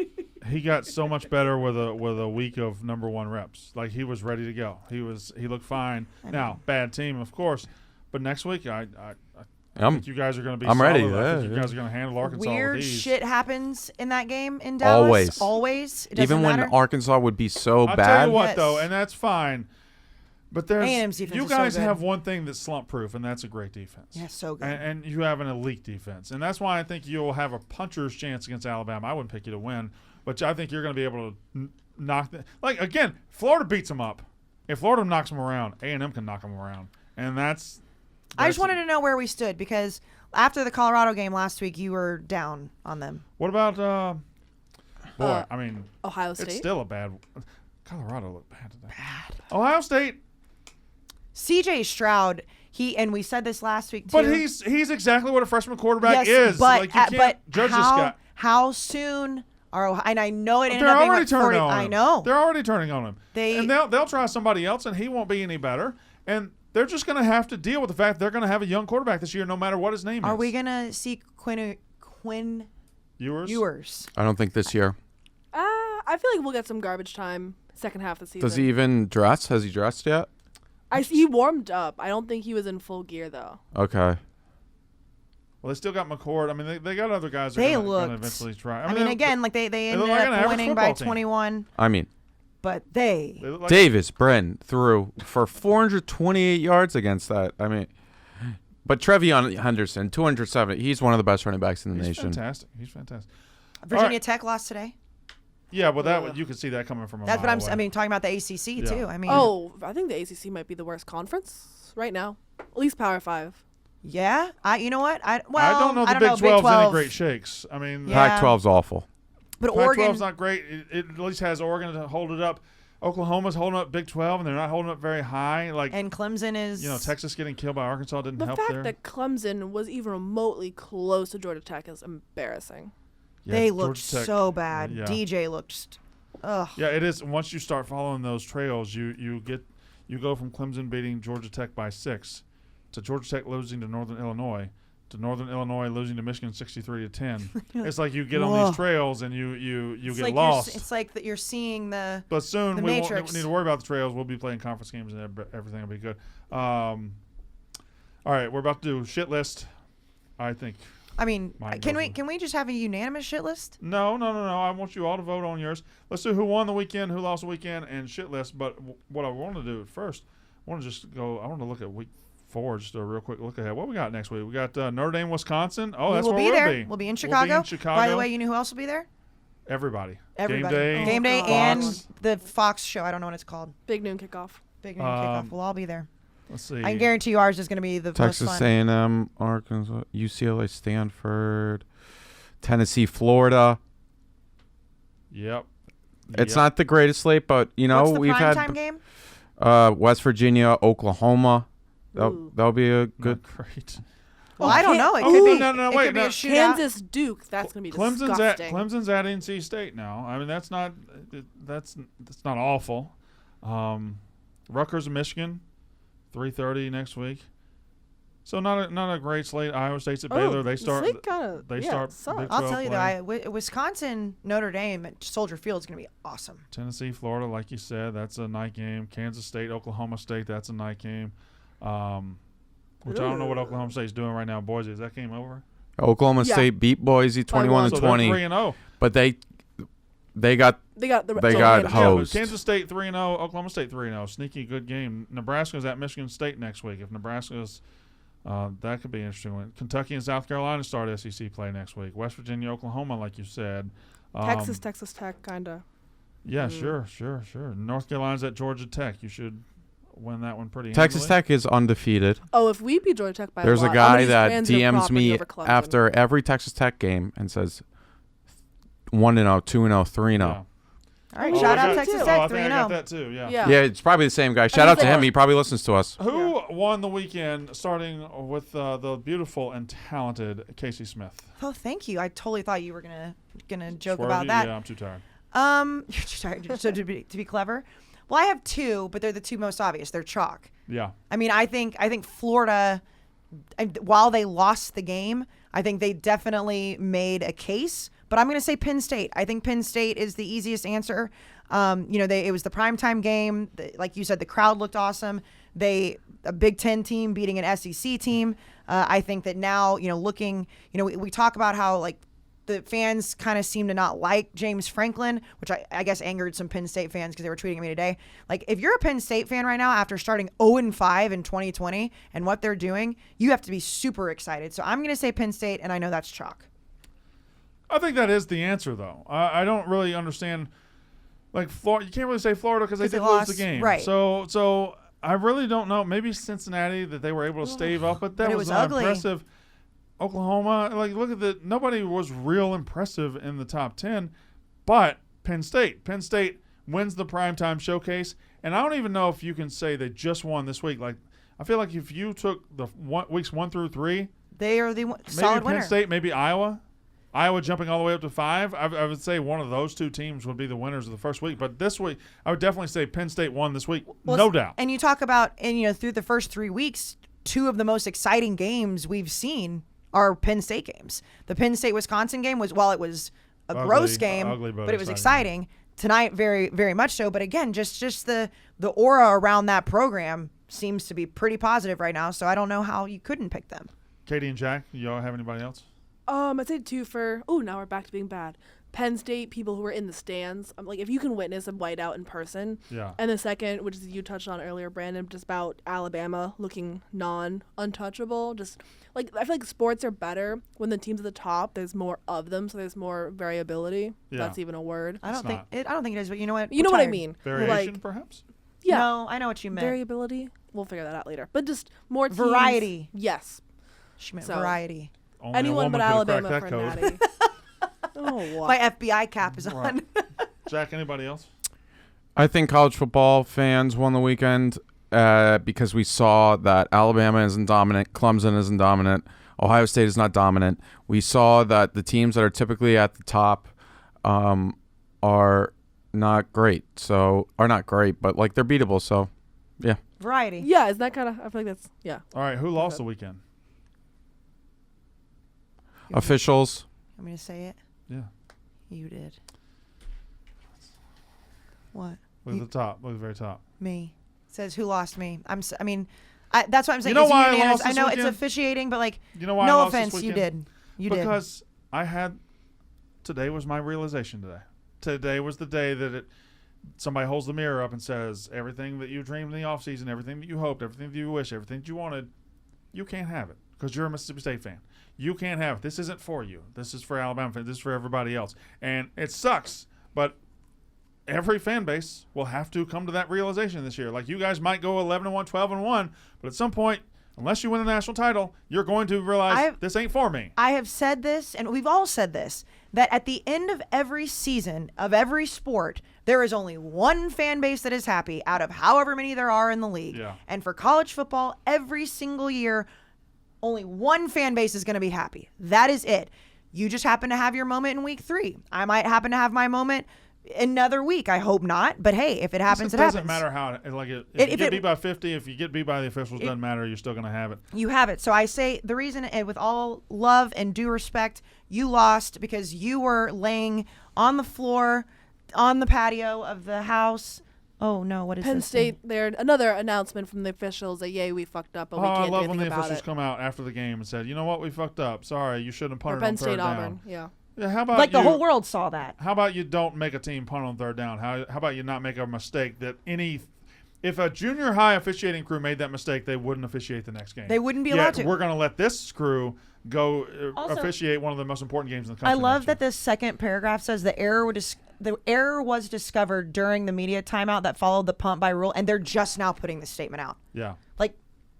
C: He got so much better with a week of number one reps. Like he was ready to go. He looked fine. Now bad team, of course, but next week I think you guys are going to be.
B: I'm ready.
C: solid. I
B: Yeah,
C: think you guys are going to handle Arkansas
A: Weird
C: with ease.
A: shit happens in that game in Dallas. Always. It doesn't
B: Even when
A: matter.
B: Arkansas would be so
C: I'll
B: bad.
C: tell you what
A: Yes.
C: though, and that's fine. But there's
A: A&M's defense
C: you
A: is so
C: guys
A: good.
C: have one thing that's slump proof, and that's a great defense.
A: Yeah, so good.
C: And you have an elite defense, and that's why I think you'll have a puncher's chance against Alabama. I wouldn't pick you to win, but I think you're going to be able to knock them. Like again, Florida beats them up. If Florida knocks them around, A&M can knock them around, and that's
A: I just wanted to know where we stood because after the Colorado game last week, you were down on them.
C: What about I mean,
D: Ohio State.
C: it's still a bad. Colorado looked bad today. Ohio State.
A: CJ Stroud, and we said this last week too.
C: But he's exactly what a freshman quarterback
A: yes,
C: is.
A: But,
C: like you can't judge this guy.
A: How soon are and I know it ended
C: They're
A: up being
C: already
A: like
C: turning
A: 40.
C: on him.
A: I know.
C: They're already turning on him.
A: And
C: they'll try somebody else, and he won't be any better. And they're just going to have to deal with the fact they're going to have a young quarterback this year, no matter what his name is.
A: Are we gonna see Quinn Ewers?
B: I don't think this year.
D: I feel like we'll get some garbage time second half of the season.
B: Does he even dress? Has he dressed yet?
D: He warmed up. I don't think he was in full gear though.
B: Okay.
C: Well, they still got McCord. I mean, they got other guys that
A: They
C: are going to
A: looked.
C: eventually try.
A: I mean, again, like they ended
C: look like an
A: up
C: average
A: winning by
C: football team.
A: 21,
B: I mean,
A: but they
C: They look like
B: Davis Brin threw for 428 yards against that. I mean, but Trevion Henderson, 270. He's one of the best running backs in the
C: he's
B: nation.
C: fantastic. He's fantastic.
A: Virginia
C: right.
A: Tech lost today.
C: Yeah, well, you could see that coming from a
A: That's
C: mile
A: what
C: away.
A: I mean, talking about the ACC too. I mean,
D: I think the ACC might be the worst conference right now. At least Power 5.
A: yeah. You know what?
C: I don't know the Big 12's any great shakes. I mean,
A: Yeah.
B: Pac-12's awful.
A: But
C: Pac-12's
A: Oregon,
C: not great. It at least has Oregon to hold it up. Oklahoma's holding up Big 12, and they're not holding up very high. Like,
A: and Clemson is.
C: Texas getting killed by Arkansas didn't
D: The
C: help
D: fact
C: there.
D: that Clemson was even remotely close to Georgia Tech is embarrassing.
C: Yeah,
A: they looked
C: Georgia Tech-
A: so bad.
C: Yeah.
A: DJ looked. Ugh.
C: Yeah, it is. Once you start following those trails, you go from Clemson beating Georgia Tech by 6 to Georgia Tech losing to Northern Illinois to Northern Illinois losing to Michigan 63-10. It's like you get on these trails and you
A: It's
C: get
A: like
C: lost.
A: It's like that you're seeing the.
C: But soon
A: the
C: we won't
A: Matrix.
C: need to worry about the trails. We'll be playing conference games and everything will be good. All right, we're about to do shit list. I think.
A: I mean,
C: Mine
A: can
C: doesn't.
A: we just have a unanimous shit list?
C: No. I want you all to vote on yours. Let's do who won the weekend, who lost the weekend, and shit list. But what I want to do first, I want to look at week 4, just a real quick look ahead. What we got next week? We got Notre Dame, Wisconsin. Oh, that's
A: we'll
C: where
A: be
C: we'll
A: there.
C: be.
A: We'll be in Chicago.
C: Chicago.
A: By the way, you know who else will be there?
C: Everybody.
A: Everybody.
C: Game Day.
A: and
C: Fox.
A: the Fox show. I don't know what it's called.
D: Big noon kickoff.
A: Big Noon Kickoff. We'll all be there.
C: Let's see.
A: I can guarantee you ours is going to be the
B: Texas
A: most fun.
B: A&M, Arkansas, UCLA, Stanford, Tennessee, Florida.
C: Yep.
B: It's not the greatest slate, but
A: What's the
B: we've
A: primetime
B: had
A: game?
B: West Virginia, Oklahoma. That'll be a good.
C: Not great.
A: Well, I don't know. It could
C: Ooh,
A: be.
C: no,
A: it
C: wait,
A: could be
C: no.
A: a shootout.
D: Kansas Duke. That's gonna be disgusting.
C: Clemson's at NC State now. I mean, that's not awful. Rutgers and Michigan, 3:30 next week. So not a great slate. Iowa State's at Baylor. They start.
D: Slate kinda,
C: They
D: yeah,
C: start.
D: sucks.
C: Big
A: I'll
C: 12
A: tell you
C: play.
A: though, Wisconsin, Notre Dame at Soldier Field is going to be awesome.
C: Tennessee, Florida, like you said, that's a night game. Kansas State, Oklahoma State, that's a night game. Which I don't know what Oklahoma State's doing right now. Boise, is that game over?
B: Oklahoma
D: Yeah.
B: State beat Boise 21
C: So
B: to
C: they're
B: 20,
C: 3-0.
B: but they got
D: They got the
B: They
D: so
B: got
D: yeah,
C: Yeah, but
B: hosed.
C: Kansas State 3-0, Oklahoma State 3-0. Sneaky good game. Nebraska's at Michigan State next week. If Nebraska's that could be an interesting one. Kentucky and South Carolina start SEC play next week. West Virginia, Oklahoma, like you said.
D: Texas Tech, kinda.
C: Yeah, sure. North Carolina's at Georgia Tech. You should win that one pretty
B: Texas
C: handily.
B: Tech is undefeated.
D: Oh, if we beat Georgia Tech by
B: There's
D: a
B: a
D: lot,
B: guy
D: I'm
B: that
D: gonna use transitive
B: DMs
D: property
B: me
D: over Clemson.
B: after every Texas Tech game and says 1-0, 2-0, 3-0.
C: Yeah.
A: All right,
D: Oh,
A: shout
D: I
A: out
D: got
A: Texas
D: too.
A: Tech,
C: I think I got
A: 3-0.
C: that too. Yeah.
D: Yeah.
B: Yeah, it's probably the same guy. Shout out to
D: like-
B: him. He probably listens to us.
C: Who won the weekend? Starting with the beautiful and talented Casey Smith.
A: Oh, thank you. I totally thought you were gonna joke
C: Swervy?
A: about that.
C: Yeah, I'm too tired.
A: You're too tired so to be clever. Well, I have 2, but they're the 2 most obvious. They're chalk.
C: Yeah.
A: I mean, I think Florida, while they lost the game, I think they definitely made a case. But I'm going to say Penn State. I think Penn State is the easiest answer. It was the primetime game. Like you said, the crowd looked awesome. A Big Ten team beating an SEC team. I think that now, looking, we talk about how like the fans kind of seem to not like James Franklin, which I guess angered some Penn State fans because they were tweeting at me today. Like, if you're a Penn State fan right now after starting 0-5 in 2020 and what they're doing, you have to be super excited. So I'm going to say Penn State, and I know that's chalk.
C: I think that is the answer, though. I don't really understand. Like, Florida, you can't really say Florida because they did lose the game.
A: Right.
C: So I really don't know. Maybe Cincinnati that they were able to stave up, but that
A: it
C: was
A: was ugly.
C: impressive. Oklahoma, like, look at nobody was real impressive in the top 10, but Penn State wins the primetime showcase, and I don't even know if you can say they just won this week. Like, I feel like if you took the weeks 1 through 3,
A: they are the solid
C: maybe
A: winner.
C: Penn State, maybe Iowa jumping all the way up to 5. I would say one of those two teams would be the winners of the first week, but this week I would definitely say Penn State won this week, no doubt.
A: And you talk about, and through the first 3 weeks, 2 of the most exciting games we've seen are Penn State games. The Penn State-Wisconsin game was, while it was a gross game,
C: ugly,
A: but it was exciting. Tonight, very, very much so. But again, just the aura around that program seems to be pretty positive right now. So I don't know how you couldn't pick them.
C: Katie and Jack, you all have anybody else?
D: I'd say 2 for. Oh, now we're back to being bad. Penn State people who are in the stands. Like, if you can witness a whiteout in person.
C: Yeah.
D: And the second, which is you touched on earlier, Brandon, just about Alabama looking untouchable. Just like, I feel like sports are better when the teams at the top, there's more of them, so there's more variability.
C: Yeah.
D: That's even a word.
A: I don't think it is, but you know what?
D: You know what I mean?
C: Variation,
D: like,
C: perhaps?
D: Yeah.
A: No, I know what you meant.
D: Variability. We'll figure that out later. But just more teams.
A: Variety.
D: Yes.
A: She meant
D: So,
A: variety.
C: Only
D: anyone
C: a
D: but
C: woman could have
D: Alabama
C: cracked
D: for
C: that
D: Natty.
C: code.
D: Oh, wow.
A: My FBI cap is on.
C: Right. Jack, anybody else?
B: I think college football fans won the weekend because we saw that Alabama isn't dominant, Clemson isn't dominant, Ohio State is not dominant. We saw that the teams that are typically at the top are not great. So are not great, but like they're beatable. So yeah,
A: Variety.
D: Yeah, is that kind of, I feel like that's, yeah.
C: All right, who lost the weekend?
B: officials.
A: Want me to say it?
C: Yeah.
A: You did. What?
C: Look at the top. Look at the very top.
A: Me. Says who lost me. That's what I'm saying.
C: You know
A: It's
C: why I
A: unanimous.
C: lost this
A: know
C: weekend?
A: it's officiating, but like,
C: You know why I
A: no
C: lost this
A: offense, you
C: weekend?
A: did. You did.
C: Because today was my realization today. Today was the day that somebody holds the mirror up and says, everything that you dreamed in the offseason, everything that you hoped, everything that you wish, everything that you wanted, you can't have it because you're a Mississippi State fan. You can't have it. This isn't for you. This is for Alabama fans. This is for everybody else. And it sucks, but every fan base will have to come to that realization this year. Like, you guys might go 11-1, 12-1, but at some point, unless you win a national title, you're going to realize this ain't for me.
A: I have said this, and we've all said this, that at the end of every season of every sport, there is only one fan base that is happy out of however many there are in the league.
C: Yeah.
A: And for college football, every single year, only one fan base is going to be happy. That is it. You just happen to have your moment in week 3. I might happen to have my moment another week. I hope not. But hey, if it happens, it happens.
C: It doesn't matter how. Like, if you get beat by 50, if you get beat by the officials, it doesn't matter. You're still going to have it.
A: You have it. So I say the reason, and with all love and due respect, you lost because you were laying on the floor on the patio of the house. Oh no! What is
D: Penn
A: this
D: State?
A: thing?
D: There another announcement from the officials that yay, we fucked up, but we
C: I
D: can't do
C: love
D: anything
C: when the
D: about
C: officials
D: it.
C: come out after the game and said, you know what, we fucked up. Sorry, you shouldn't have
D: Or
C: punted
D: Penn
C: on third
D: State,
C: down.
D: Auburn. Yeah.
C: Yeah, how about
A: Like
C: you,
A: the whole world saw that.
C: How about you don't make a team punt on third down? How about you not make a mistake that if a junior high officiating crew made that mistake, they wouldn't officiate the next game.
A: They wouldn't be allowed to.
C: We're going to let this crew go
A: Also,
C: officiate one of the most important games in the country.
A: I love
C: next
A: that
C: year.
A: this second paragraph says the error was discovered during the media timeout that followed the punt by Rule, and they're just now putting this statement out.
C: Yeah.
A: Like,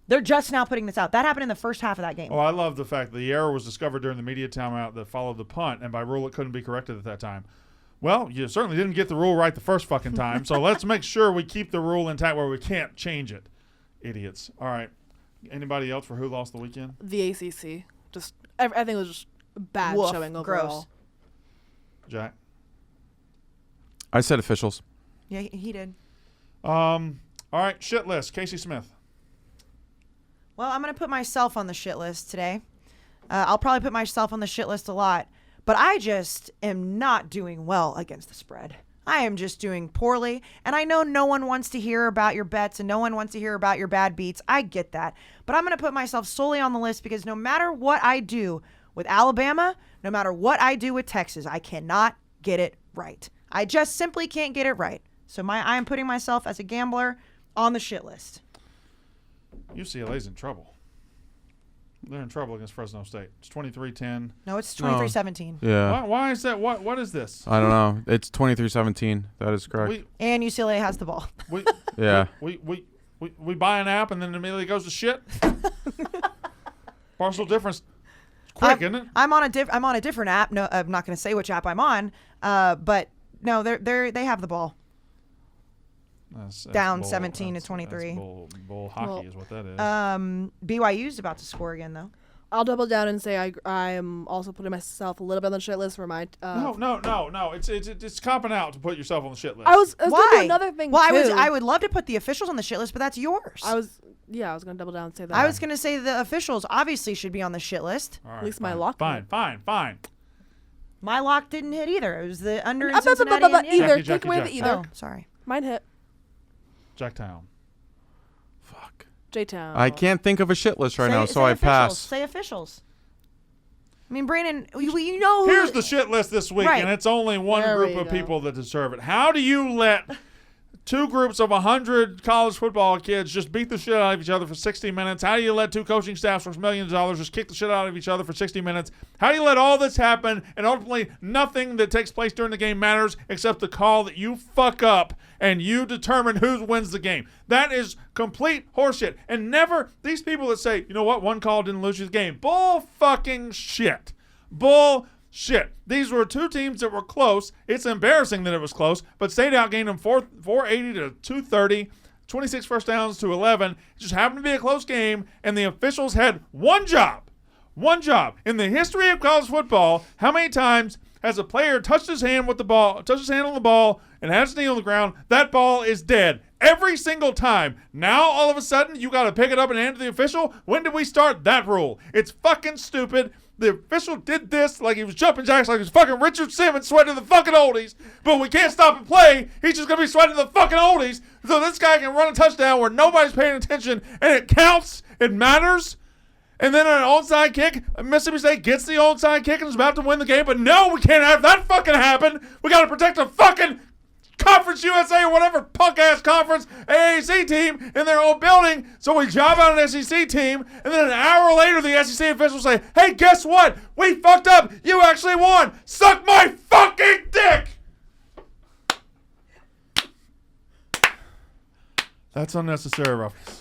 A: they're just now putting this out. That happened in the first half of that game.
C: Oh, I love the fact that the error was discovered during the media timeout that followed the punt, and by rule it couldn't be corrected at that time. Well, you certainly didn't get the rule right the first fucking time, so let's make sure we keep the rule intact where we can't change it. Idiots. All right. Anybody else for who lost the weekend?
D: The ACC. Just I think it was just a bad
A: Woof,
D: showing
A: gross.
D: overall.
C: Jack?
B: I said officials.
A: Yeah, he did.
C: All right, shit list. Casey Smith.
A: Well, I'm going to put myself on the shit list today. I'll probably put myself on the shit list a lot, but I just am not doing well against the spread. I am just doing poorly, and I know no one wants to hear about your bets and no one wants to hear about your bad beats. I get that, but I'm going to put myself solely on the list because no matter what I do, With Alabama, no matter what I do with Texas, I cannot get it right. I just simply can't get it right. So I am putting myself as a gambler on the shit list.
C: UCLA's in trouble. They're in trouble against Fresno State. It's 23-10.
A: No, it's 23-17.
B: Yeah.
C: Why is that? What is this?
B: I don't know. It's 23-17. That is correct.
A: And UCLA has the ball.
B: Yeah.
C: We buy an app and then immediately goes to shit. Partial difference. Quick, isn't it?
A: I'm on a different app. No, I'm not going to say which app I'm on. But no, they have the ball.
C: That's
A: Down
C: bull.
A: 17 to
C: That's
A: 23.
C: Bull hockey is what that is.
A: BYU's about to score again though.
D: I'll double down and say I am also putting myself a little bit on the shit list for my.
C: No. It's copping out to put yourself on the shit list.
D: I was
A: Why?
D: gonna do another thing.
A: Well,
D: too.
A: I would love to put the officials on the shit list, but that's yours.
D: I was gonna double down and say that.
A: I was gonna say the officials obviously should be on the shit list.
C: All right,
D: at least my
C: fine,
D: lock.
C: Fine.
A: My lock didn't hit either. It was the under in
D: But
A: Cincinnati. and
D: either.
C: Jackie,
D: Take away the
C: Jackie.
D: either.
A: Oh, sorry.
D: Mine hit.
C: Jacktown.
B: Fuck.
D: J-Town.
B: I can't think of a shit list right now, so I
A: officials.
B: pass.
A: Say officials. I mean, Brandon, you know who.
C: Here's the shit list this week,
A: Right.
C: and it's only one
D: There
C: group
D: we
C: of
D: go.
C: people that deserve it. How do you let two groups of 100 college football kids just beat the shit out of each other for 60 minutes? How do you let two coaching staffs for millions of dollars just kick the shit out of each other for 60 minutes? How do you let all this happen and ultimately nothing that takes place during the game matters except the call that you fuck up and you determine who wins the game? That is complete horseshit. And never, these people that say, you know what, one call didn't lose you the game. Bull fucking shit. Bullshit. These were two teams that were close. It's embarrassing that it was close, but State outgained them 480 to 230, 26 first downs to 11. It just happened to be a close game, and the officials had one job. One job. In the history of college football, how many times has a player touched his hand on the ball and has his knee on the ground? That ball is dead. Every single time. Now, all of a sudden, you got to pick it up and hand it to the official? When did we start that rule? It's fucking stupid. The official did this like he was jumping jacks, like he was fucking Richard Simmons sweating the fucking oldies. But we can't stop and play. He's just going to be sweating the fucking oldies. So this guy can run a touchdown where nobody's paying attention, and it counts. It matters. And then an onside kick, Mississippi State gets the onside kick and is about to win the game. But no, we can't have that fucking happen. We got to protect the fucking Conference USA or whatever punk-ass conference AAC team in their own building. So we job out an SEC team, and then an hour later the SEC officials say, hey, guess what? We fucked up. You actually won. Suck my fucking dick. That's unnecessary roughness.